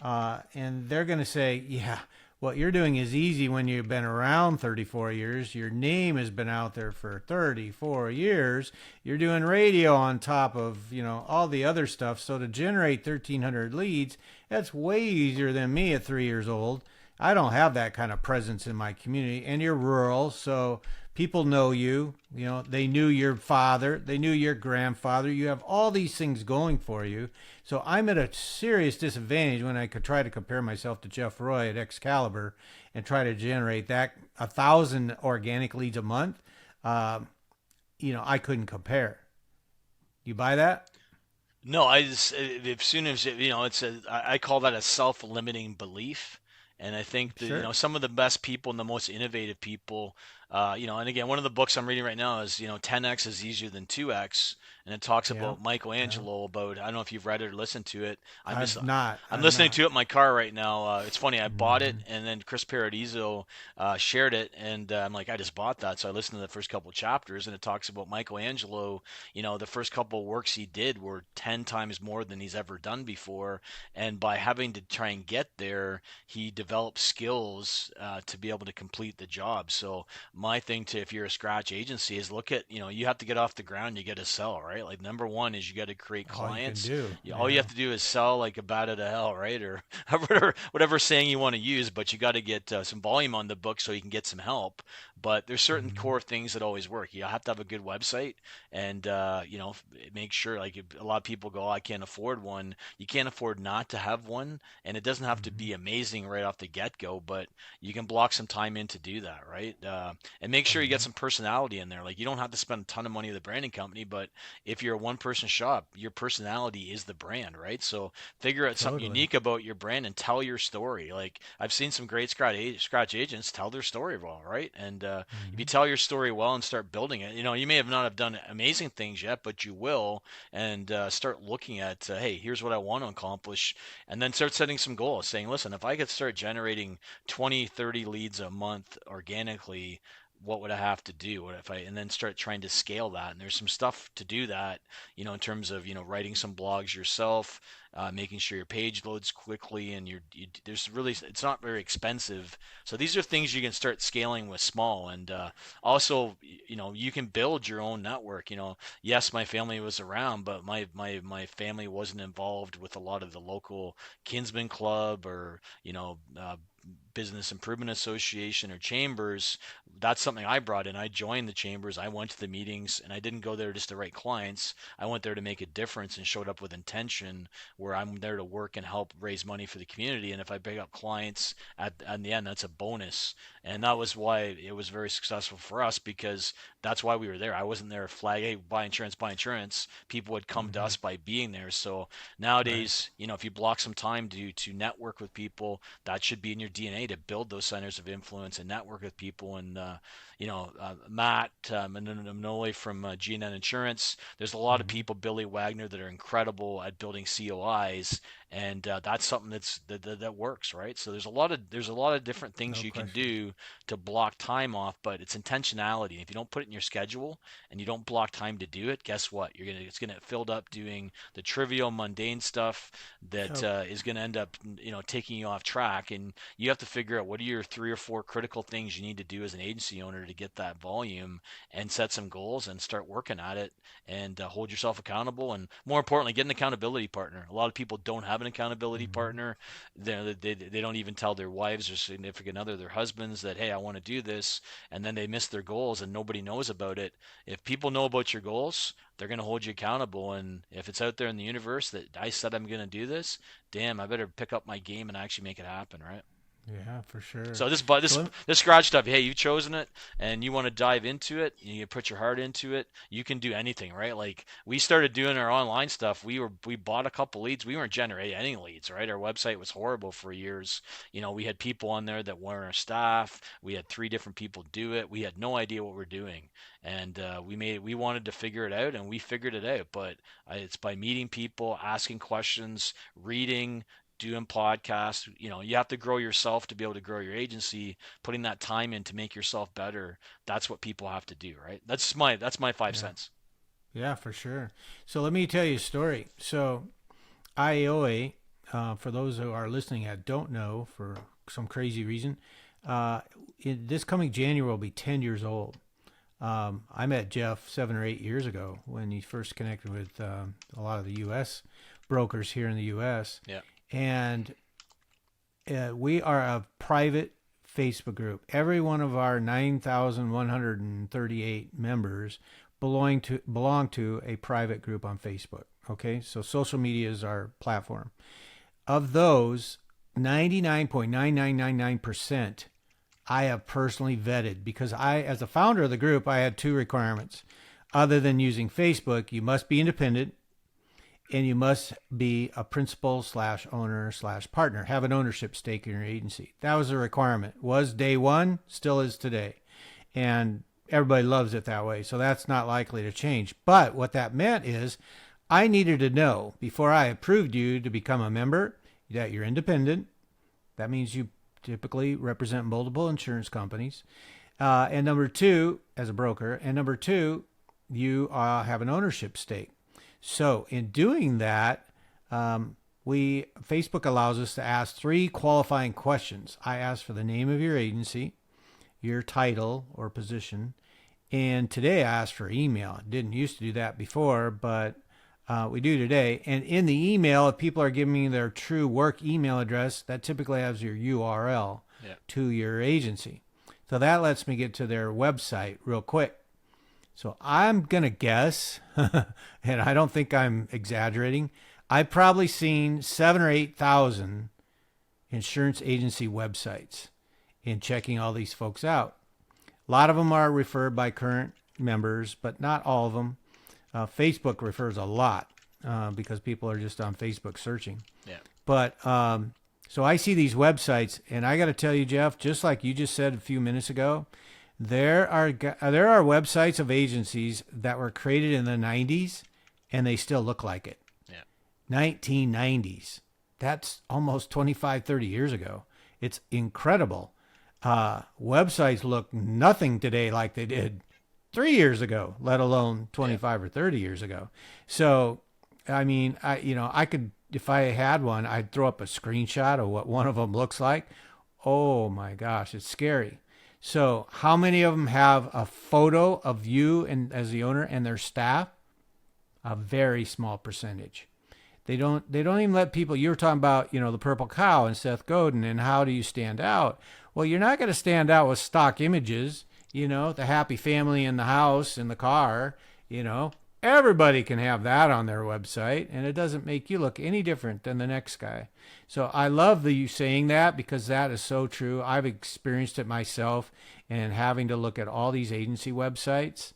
and they're going to say, "Yeah, what you're doing is easy when you've been around 34 years. Your name has been out there for 34 years. You're doing radio on top of, all the other stuff. So to generate 1,300 leads, that's way easier than me at 3 years old. I don't have that kind of presence in my community. And you're rural, so people know you. You know, they knew your father, they knew your grandfather. You have all these things going for you. So I'm at a serious disadvantage when I could try to compare myself to Jeff Roy at Excalibur and try to generate that 1,000 organic leads a month. I couldn't compare. You buy that? No, I just as soon as I call that a self-limiting belief, and I think that Sure. some of the best people and the most innovative people, and again, one of the books I'm reading right now is 10x is easier than 2x, and it talks Yeah. about Yeah. Michelangelo. About I don't know if you've read it or listened to it. I've not. I'm I've listening not. to it in my car right now. It's funny, I bought it, Hmm. and then Chris Paradiso shared it, and I'm like, I just bought that, so I listened to the first couple chapters, and it talks about Michelangelo. The first couple works he did were 10 times more than he's ever done before. And by having to try and get there, he developed skills to be able to complete the job. So, my thing if you're a scratch agency is look at, you have to get off the ground, you got to sell, right? Like, number one is you got to create All you can clients. do. All you Yeah. have to do is sell like a bat out of hell, right? Or whatever saying you want to use, but you got to get some volume on the book so you can get some help. But there's certain Hmm. core things that always work. You have to have a good website and make sure, like, a lot of people go, oh, I can't afford one. You can't afford not to have one, and it doesn't have to Hmm. be amazing right off the get-go, but you can block some time in to do that, right? And make sure you get Yeah. some personality in there. Like, you don't have to spend a ton of money with a branding company, but if you're a one-person shop, your personality is the brand, right? So figure out something Totally. unique about your brand and tell your story. Like, I've seen some great scratch agents tell their story well, right? And if you Hmm. tell your story well and start building it, you may have not have done amazing things yet, but you will, and start looking at, hey, here's what I want to accomplish, and then start setting some goals, saying, listen, if I could start generating 20, 30 leads a month organically, what would I have to do? What if I, and then start trying to scale that? And there's some stuff to do that, in terms of, writing some blogs yourself, making sure your page loads quickly, and there's really, it's not very expensive. So these are things you can start scaling with small, and also, you can build your own network. Yes, my family was around, but my family wasn't involved with a lot of the local Kinsman Club or Business Improvement Association or chambers. That's something I brought in. I joined the chambers. I went to the meetings, and I didn't go there just to write clients. I went there to make a difference and showed up with intention, where I'm there to work and help raise money for the community. And if I pick up clients at the end, that's a bonus. And that was why it was very successful for us, because that's why we were there. I wasn't there flag, hey, buy insurance, buy insurance. People would come to Hmm. us by being there. So Right. nowadays, if you block some time to network with people, that should be in your DNA, to build those centers of influence and network with people. And Matt Manoli from G&N Insurance. There's a lot of Hmm. people, Billy Wagner, that are incredible at building COIs, and that's something that works, right? So there's a lot of different things No you can question. do to block time off, but it's intentionality. If you don't put it in your schedule and you don't block time to do it, guess what? It's gonna get filled up doing the trivial, mundane stuff that Yep. is gonna end up taking you off track. And you have to figure out what are your 3 or 4 critical things you need to do as an agency owner to get that volume, and set some goals and start working at it, and hold yourself accountable. And more importantly, get an accountability partner. A lot of people don't have an accountability Hmm. partner. They don't even tell their wives or significant other, their husbands, that, hey, I want to do this, and then they miss their goals and nobody knows about it. If people know about your goals, they're going to hold you accountable. And if it's out there in the universe that I said I'm going to do this, damn, I better pick up my game and actually make it happen, right? Yeah, for sure. So this but So this let, this garage stuff, hey, you've chosen it and you want to dive into it, you put your heart into it, you can do anything, right? Like, we started doing our online stuff. We bought a couple leads. We weren't generating any leads, right? Our website was horrible for years. We had people on there that weren't our staff. We had 3 different people do it. We had no idea what we're doing. And we wanted to figure it out, and we figured it out. But it's by meeting people, asking questions, reading, doing podcasts. You have to grow yourself to be able to grow your agency. Putting that time in to make yourself better, that's what people have to do, right? That's my five yeah, cents yeah, for sure. So let me tell you a story. So IAOA, for those who are listening that don't know for some crazy reason, uh, this coming January will be 10 years old. I met Jeff 7 or 8 years ago when he first connected with a lot of the U.S. brokers here in the U.S. Yeah. and we are a private Facebook group. Every one of our 9,138 members belong to a private group on Facebook. Okay, so social media is our platform. Of those, 99.9999% I have personally vetted, because as a founder of the group, I had two requirements. Other than using Facebook, you must be independent, and you must be a principal / owner / partner, have an ownership stake in your agency. That was a requirement. Was day one, still is today. And everybody loves it that way. So that's not likely to change. But what that meant is I needed to know before I approved you to become a member that you're independent. That means you typically represent multiple insurance companies. And number two, as a broker. And number two, you have an ownership stake. So in doing that, Facebook allows us to ask 3 qualifying questions. I ask for the name of your agency, your title or position, and today I asked for email. I didn't used to do that before, but we do today. And in the email, if people are giving me their true work email address, that typically has your URL to your agency. So that lets me get to their website real quick. So I'm going to guess, and I don't think I'm exaggerating, I've probably seen 7,000 or 8,000 insurance agency websites in checking all these folks out. A lot of them are referred by current members, but not all of them. Facebook refers a lot because people are just on Facebook searching. Yeah. But so I see these websites, and I got to tell you, Jeff, just like you just said a few minutes ago, there are websites of agencies that were created in the 90s, and they still look like it. Yeah. 1990s. That's almost 25, 30 years ago. It's incredible. Websites look nothing today like they did 3 years ago, let alone 25 or 30 years ago. So, I mean, I could, if I had one, I'd throw up a screenshot of what one of them looks like. Oh my gosh, it's scary. So how many of them have a photo of you and as the owner and their staff? A very small percentage. They don't even let people, you were talking about, the Purple Cow and Seth Godin and how do you stand out? Well, you're not going to stand out with stock images, the happy family in the house, in the car, Everybody can have that on their website, and it doesn't make you look any different than the next guy. So I love you saying that, because that is so true. I've experienced it myself, and having to look at all these agency websites.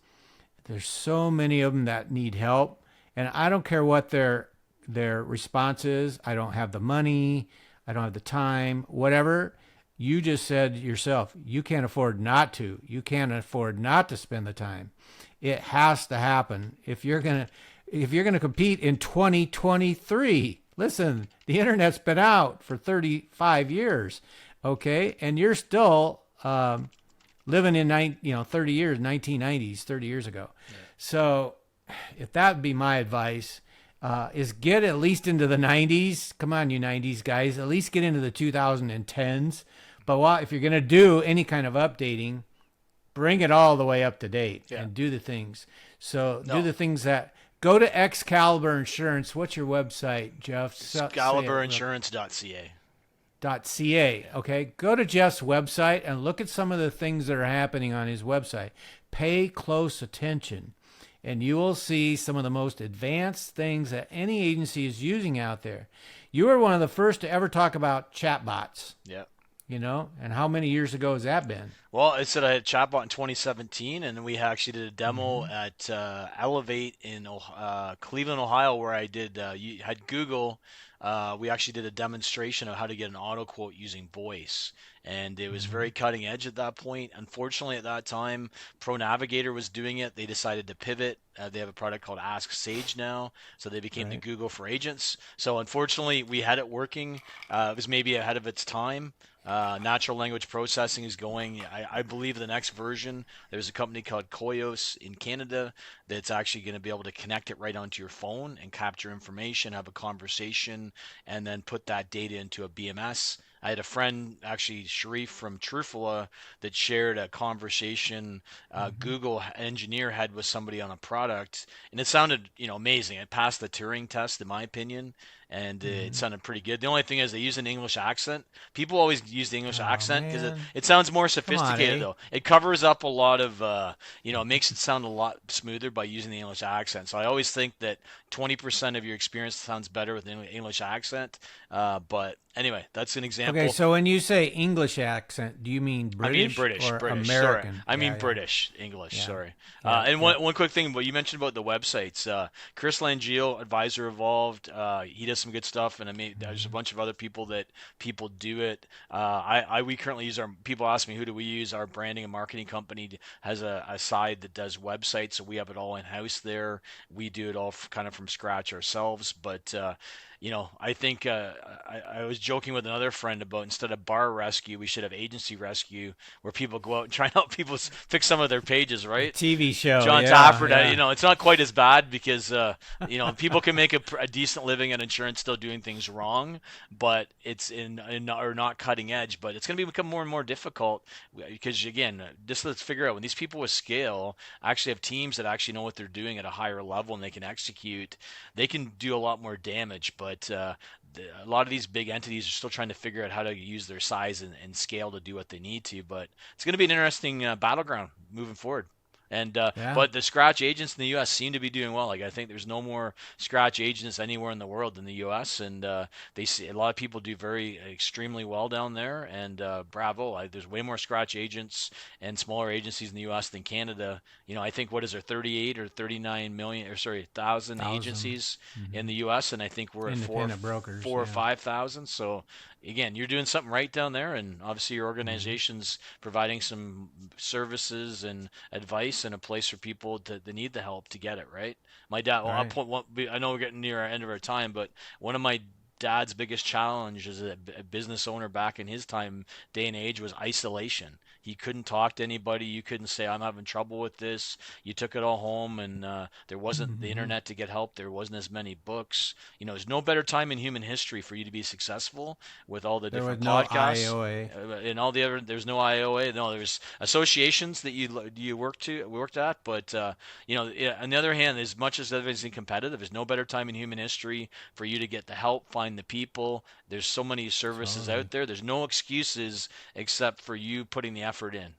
There's so many of them that need help, and I don't care what their response is. I don't have the money. I don't have the time, whatever. You just said yourself, you can't afford not to. You can't afford not to spend the time. It has to happen if you're gonna compete in 2023. Listen, the internet's been out for 35 years, okay, and you're still living in 30 years, 1990s, 30 years ago. Yeah. So, if that would be my advice, is get at least into the 90s. Come on, you 90s guys, at least get into the 2010s. But if you're gonna do any kind of updating, bring it all the way up to date and do the things. So do the things that go to Excalibur Insurance. What's your website, Jeff? ExcaliburInsurance.ca. .ca. Okay. Go to Jeff's website and look at some of the things that are happening on his website. Pay close attention, and you will see some of the most advanced things that any agency is using out there. You were one of the first to ever talk about chatbots. Yep. And how many years ago has that been? Well, I said I had chatbot in 2017, and we actually did a demo at Elevate in Cleveland, Ohio, where I had Google. We actually did a demonstration of how to get an auto quote using voice, and it was very cutting edge at that point. Unfortunately, at that time, Pro Navigator was doing it. They decided to pivot. They have a product called Ask Sage now, so they became the Google for agents. So unfortunately, we had it working. It was maybe ahead of its time. Natural language processing is going. I believe the next version, there's a company called Koyos in Canada that's actually going to be able to connect it right onto your phone and capture information, have a conversation, and then put that data into a BMS. I had a friend, actually Sharif from Trufala, that shared a conversation Google engineer had with somebody on a product, and it sounded amazing. It passed the Turing test, in my opinion, and it Mm-hmm. sounded pretty good. The only thing is they use an English accent. People always use the English Oh accent because it, man, it sounds more come on, sophisticated eh? though. It covers up a lot of, it makes it sound a lot smoother by using the English accent. So I always think that 20% of your experience sounds better with an English accent. But anyway, that's an Okay, example. so when you say English accent, do you mean I mean British British, or British. Sorry, American? I mean Yeah, yeah, British English. yeah, Sorry. yeah, And yeah. one quick thing, what you mentioned about the websites. Chris Langille, Advisor Evolved, he does some good stuff, and I mean there's a Mm-hmm. bunch of other people that people do it. We currently use our. People ask me who do we use. Our branding and marketing company has a side that does websites, so we have it all in house there. We do it all kind of from scratch ourselves, but. I think I was joking with another friend about instead of bar rescue, we should have agency rescue where people go out and try and help people fix some of their pages, A right? TV show, John yeah, Tafford, yeah. it's not quite as bad because, people can make a decent living in insurance still doing things wrong, but it's in or not cutting edge. But it's going to become more and more difficult because, again, just let's figure out when these people with scale actually have teams that actually know what they're doing at a higher level and they can execute, they can do a lot more damage. But a lot of these big entities are still trying to figure out how to use their size and scale to do what they need to. But it's going to be an interesting battleground moving forward. And Yeah. but the scratch agents in the U.S. seem to be doing well. Like I think there's no more scratch agents anywhere in the world than the U.S. And they see a lot of people do very extremely well down there. And bravo! There's way more scratch agents and smaller agencies in the U.S. than Canada. I think what is there 38 or 39 million or sorry 1,000 Thousand. agencies in Mm-hmm. the U.S. and I think we're at Independent brokers, four or yeah. 5,000. So again, you're doing something right down there, and obviously your Mm-hmm. organization's providing some services and advice and a place for people that need the help to get it right. My dad, well, I'll Right. point one. I know we're getting near our end of our time, but one of my dad's biggest challenge as a business owner back in his time day and age was isolation. He couldn't talk to anybody. You couldn't say I'm having trouble with this. You took it all home, and there wasn't the Mm-hmm. internet to get help. There wasn't as many books. There's no better time in human history for you to be successful with all the There was different no podcasts IAOA. and all the other. There's no IOA. No, there's associations that you worked at, but yeah, on the other hand, as much as everything's competitive, there's no better time in human history for you to get the help, find the people. There's so many services Totally. out there. There's no excuses except for you putting the effort in.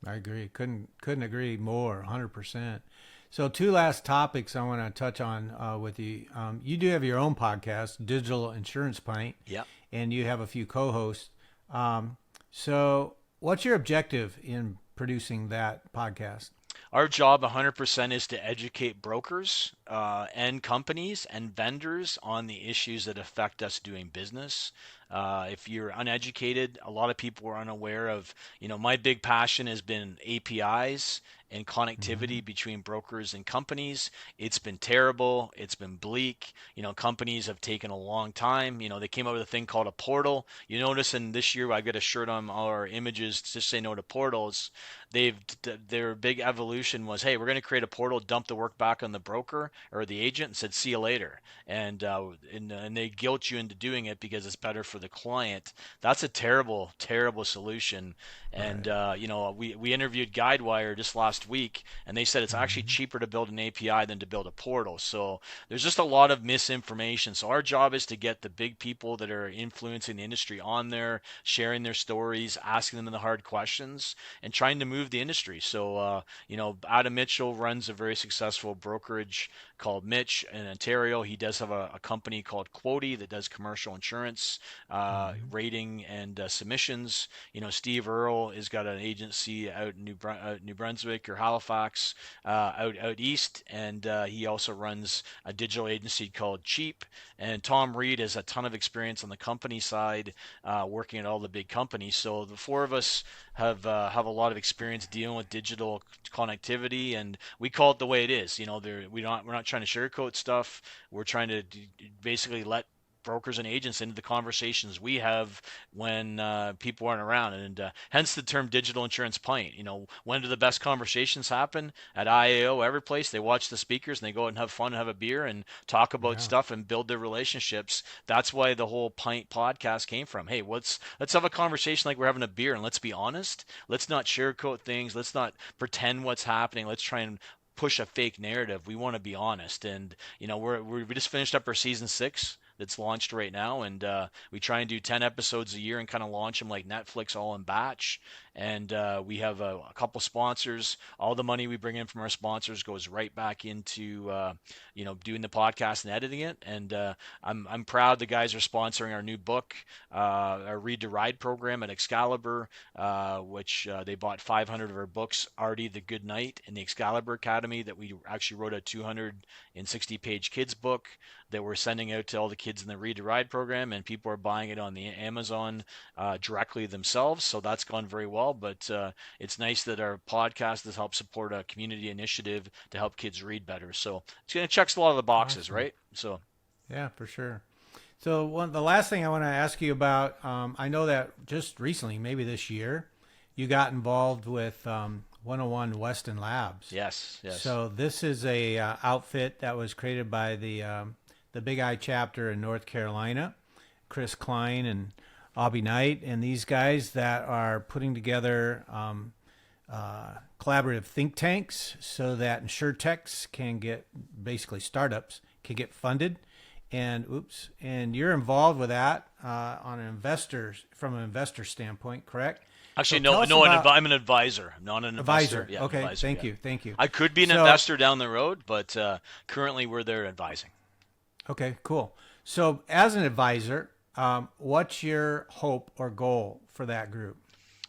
I agree. Couldn't agree more. 100%. So two last topics I want to touch on with you. You do have your own podcast, Digital Insurance Pint, Yeah. and you have a few co-hosts. So what's your objective in producing that podcast? Our job 100% is to educate brokers and companies and vendors on the issues that affect us doing business. If you're uneducated, a lot of people are unaware of, my big passion has been APIs and Mm-hmm. connectivity between brokers and companies. It's been terrible. It's been bleak. Companies have taken a long time. They came up with a thing called a portal. You notice, in this year, I got a shirt on all our images to say no to portals. They've their big evolution was, hey, we're going to create a portal, dump the work back on the broker or the agent, and said, see you later. And they guilt you into doing it because it's better for the client. That's a terrible, terrible solution. And Right. we interviewed Guidewire just last week, and they said it's actually Mm-hmm. cheaper to build an API than to build a portal. So there's just a lot of misinformation. So our job is to get the big people that are influencing the industry on there, sharing their stories, asking them the hard questions, and trying to move the industry. So Adam Mitchell runs a very successful brokerage called Mitch in Ontario. He does have a company called Quoty that does commercial insurance Mm-hmm. rating and submissions. Steve Earle has got an agency out in New Brunswick or Halifax, out east, and he also runs a digital agency called Cheap. And Tom Reed has a ton of experience on the company side, working at all the big companies. So the four of us have a lot of experience dealing with digital connectivity, and we call it the way it is. We're not trying to sugarcoat stuff. We're trying to basically let brokers and agents into the conversations we have when people aren't around, and hence the term digital insurance pint. When do the best conversations happen? At IAO, every place they watch the speakers and they go out and have fun and have a beer and talk about Yeah. stuff and build their relationships. That's why the whole pint podcast came from. Hey, let's have a conversation like we're having a beer, and let's be honest. Let's not sugarcoat things. Let's not pretend what's happening. Let's try and push a fake narrative. We want to be honest. And we just finished up our season 6 that's launched right now, and we try and do 10 episodes a year and kind of launch them like Netflix, all in batch. And we have a couple sponsors. All the money we bring in from our sponsors goes right back into doing the podcast and editing it. And I'm proud the guys are sponsoring our new book, our Read to Ride program at Excalibur, which they bought 500 of our books, Artie the Good Knight, and the Excalibur Academy, that we actually wrote a 260-page kids book that we're sending out to all the kids in the Read to Ride program, and people are buying it on the Amazon directly themselves. So that's gone very well. But it's nice that our podcast has helped support a community initiative to help kids read better. So it checks a lot of the boxes, Awesome. right? So Yeah, for sure. So the last thing I want to ask you about, I know that just recently, maybe this year, you got involved with 101 Weston Labs. yes. So this is a outfit that was created by the Big I chapter in North Carolina, Chris Klein and Abby Knight, and these guys that are putting together collaborative think tanks so that insurtechs can get, basically startups can get funded. And you're involved with that from an investor standpoint, correct? Actually, So no, about, I'm an advisor, not an investor. advisor. Yeah, Okay, advisor, thank yeah. you, thank you. I could be an So, investor down the road, but currently we're there advising. okay, cool. So as an advisor, what's your hope or goal for that group?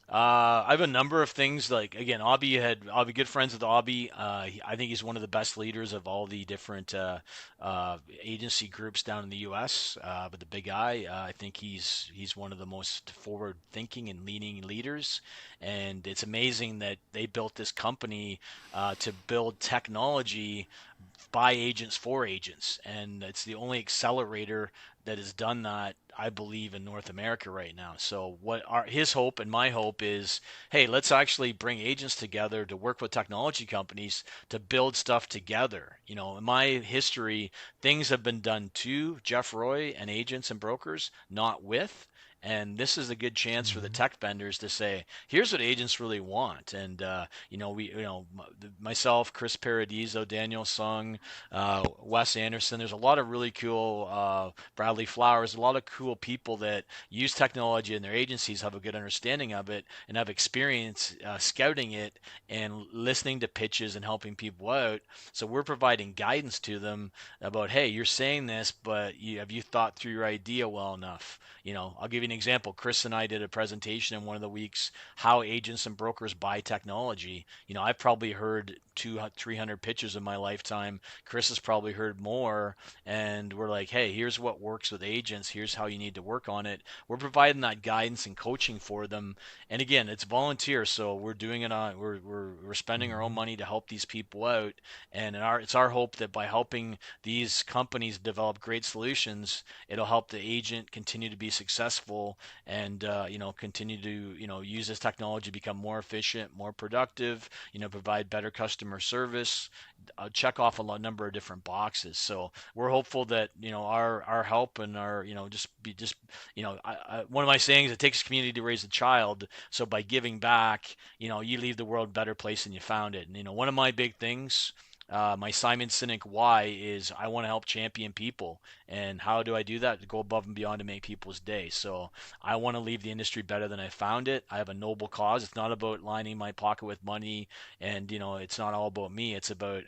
I have a number of things. Like, again, Abby, good friends with Abby. I think he's one of the best leaders of all the different agency groups down in the U.S. But the Big I think he's one of the most forward-thinking and leaning leaders. And it's amazing that they built this company to build technology by agents for agents, and it's the only accelerator that has done that, I believe, in North America right now. So his hope and my hope is, hey, let's actually bring agents together to work with technology companies to build stuff together. In my history, things have been done to Jeff Roy and agents and brokers, not with. And this is a good chance for the Mm-hmm. tech vendors to say, here's what agents really want. And, myself, Chris Paradiso, Daniel Sung, Wes Anderson, there's a lot of really cool, Bradley Flowers, a lot of cool people that use technology in their agencies, have a good understanding of it, and have experience scouting it and listening to pitches and helping people out. So we're providing guidance to them about, hey, you're saying this, but have you thought through your idea well enough? I'll give you an example. Chris and I did a presentation in one of the weeks, how agents and brokers buy technology. I've probably heard 200, 300 pitches in my lifetime. Chris has probably heard more. And we're like, hey, here's what works with agents. Here's how you need to work on it. We're providing that guidance and coaching for them. And again, it's volunteer. So we're doing it on, we're spending our own Mm-hmm. money to help these people out. And it's our hope that by helping these companies develop great solutions, it'll help the agent continue to be successful and continue to use this technology to become more efficient, more productive, provide better customer service, check off number of different boxes. So we're hopeful that our help and our one of my sayings, it takes a community to raise a child. So by giving back, you leave the world a better place than you found it. And one of my big things, my Simon Sinek why is I want to help champion people. And how do I do that? To go above and beyond to make people's day. So I want to leave the industry better than I found it. I have a noble cause. It's not about lining my pocket with money, and it's not all about me. It's about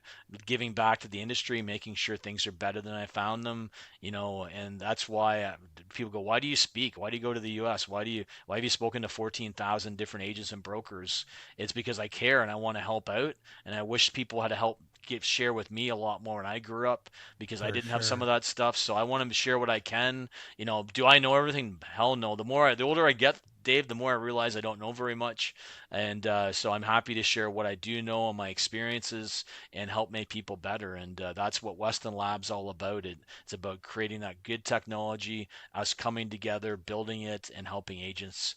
giving back to the industry, making sure things are better than I found them. And that's why people go, why do you speak? Why do you go to the U.S.? Why have you spoken to 14,000 different agents and brokers? It's because I care and I want to help out, and I wish people had to help share with me a lot more when I grew up, because I For didn't have some of sure. that stuff. So I want to share what I can. Do I know everything? Hell no. The older I get, Dave, the more I realize I don't know very much. And so I'm happy to share what I do know and my experiences and help make people better. And that's what Weston Labs all about. It's about creating that good technology, us coming together, building it, and helping agents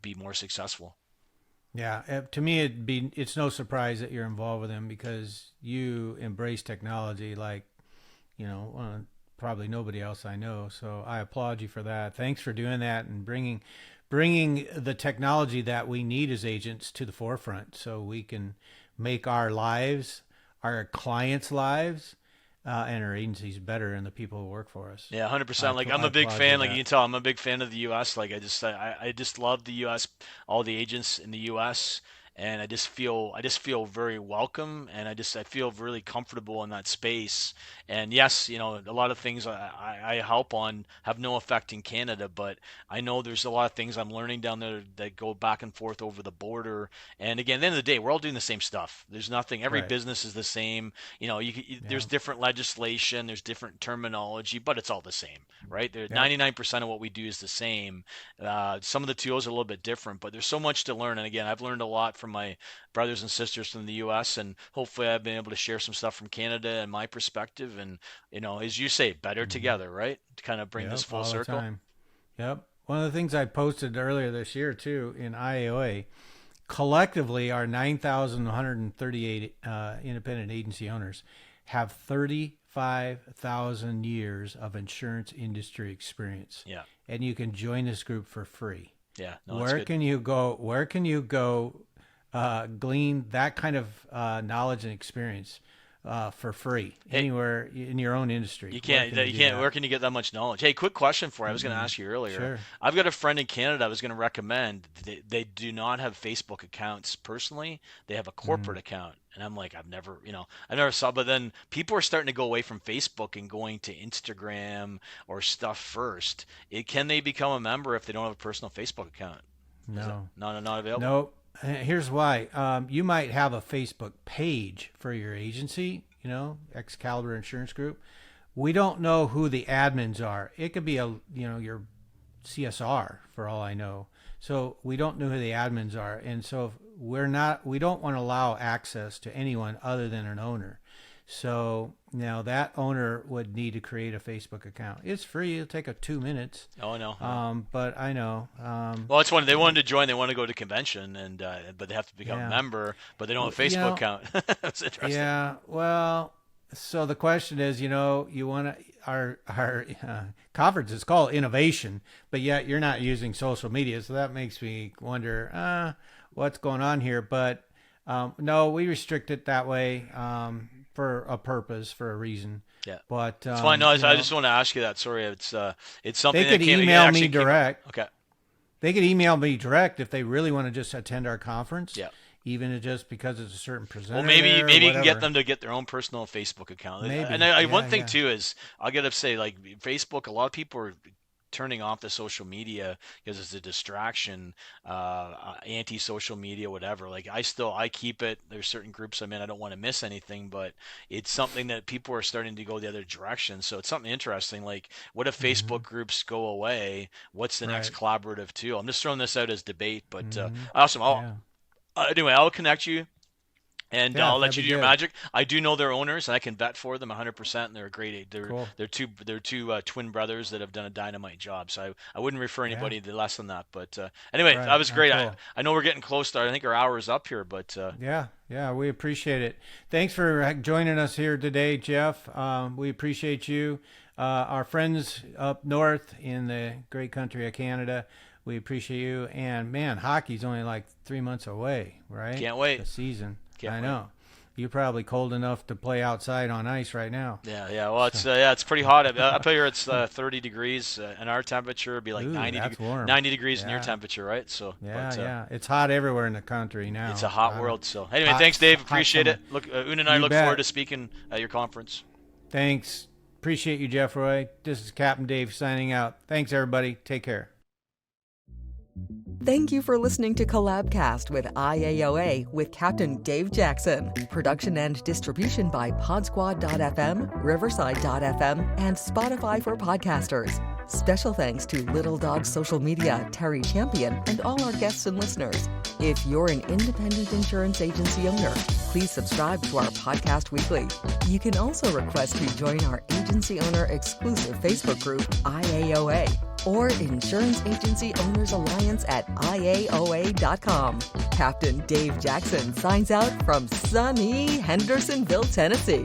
be more successful. Yeah, to me, it's no surprise that you're involved with him because you embrace technology like probably nobody else I know. So I applaud you for that. Thanks for doing that and bringing the technology that we need as agents to the forefront, so we can make our lives our clients' lives and our agencies better and the people who work for us. Yeah, 100%. Like I'm a big fan. Like you can tell, I'm a big fan of the U.S. Like I just love the U.S. All the agents in the U.S. And I just feel very welcome, and I feel really comfortable in that space. And yes, a lot of things I help on have no effect in Canada, but I know there's a lot of things I'm learning down there that go back and forth over the border. And again, at the end of the day, we're all doing the same stuff. There's nothing. Every business is the same. There's different legislation, there's different terminology, but it's all the same, right? 99% of what we do is the same. Some of the tools are a little bit different, but there's so much to learn. And again, I've learned a lot from my brothers and sisters from the U.S. and hopefully I've been able to share some stuff from Canada and my perspective. And as you say, better together, right? To kind of bring this full circle. Time. Yep. One of the things I posted earlier this year too in IAOA, collectively our 9,138 independent agency owners have 35,000 years of insurance industry experience. Yeah. And you can join this group for free. Yeah. No, where can you go glean that kind of knowledge and experience for free anywhere in your own industry? You can't. Where can you get that much knowledge? Hey, quick question for you. I was going to ask you earlier. Sure. I've got a friend in Canada I was going to recommend. They do not have Facebook accounts personally. They have a corporate account. And I'm like, I never saw, but then people are starting to go away from Facebook and going to Instagram or stuff first. Can they become a member if they don't have a personal Facebook account? No. Not available? No. Here's why. You might have a Facebook page for your agency, Excalibur Insurance Group. We don't know who the admins are. It could be your CSR for all I know. So we don't know who the admins are. And so we don't want to allow access to anyone other than an owner. So now that owner would need to create a Facebook account. It's free. It'll take 2 minutes. Oh, no. But I know. Well, it's when they wanted to join. They want to go to convention, but they have to become a member. But they don't have a Facebook account. That's interesting. Yeah. Well, so the question is, you want to our conference is called Innovation, but yet you're not using social media, so that makes me wonder what's going on here. But no, we restrict it that way. For a purpose, for a reason. Yeah. But it's fine. No, I just want to ask you that. Sorry, it's something they could email me direct. Okay. They could email me direct if they really want to just attend our conference. Yeah. Even just because it's a certain presenter. Well, maybe you can get them to get their own personal Facebook account. Maybe. And one thing too is I gotta say, like Facebook, a lot of people are turning off the social media because it's a distraction, anti-social media, whatever. Like I keep it. There's certain groups I'm in. I don't want to miss anything, but it's something that people are starting to go the other direction. So it's something interesting. Like what if Facebook groups go away? What's the next collaborative tool? I'm just throwing this out as debate, but awesome. Anyway, I'll connect you. And I'll let you do your magic. I do know their owners, and I can vet for them 100%. And they're great. They're two twin brothers that have done a dynamite job. So I wouldn't refer anybody to less than that. But anyway, that was great. Cool. I know we're getting close to. I think our hour is up here. But yeah, we appreciate it. Thanks for joining us here today, Jeff. We appreciate you. Our friends up north in the great country of Canada. We appreciate you. And man, hockey's only like 3 months away, right? Can't wait. The season. I know. You're probably cold enough to play outside on ice right now. Yeah. Well, it's pretty hot. Up here it's 30 degrees, and our temperature would be like 90 degrees in your temperature, right? So yeah. It's hot everywhere in the country now. It's a hot world. So anyway, thanks, Dave. Appreciate it. Look, Una and I look forward to speaking at your conference. Thanks. Appreciate you, Jeff Roy. This is Captain Dave signing out. Thanks, everybody. Take care. Thank you for listening to Collabcast with IAOA with Captain Dave Jackson. Production and distribution by Podsquad.fm, Riverside.fm, and Spotify for podcasters. Special thanks to Little Dog Social Media, Terry Champion, and all our guests and listeners. If you're an independent insurance agency owner, please subscribe to our podcast weekly. You can also request to join our agency owner exclusive Facebook group, IAOA, or Insurance Agency Owners Alliance at IAOA.com. Captain Dave Jackson signs out from sunny Hendersonville, Tennessee.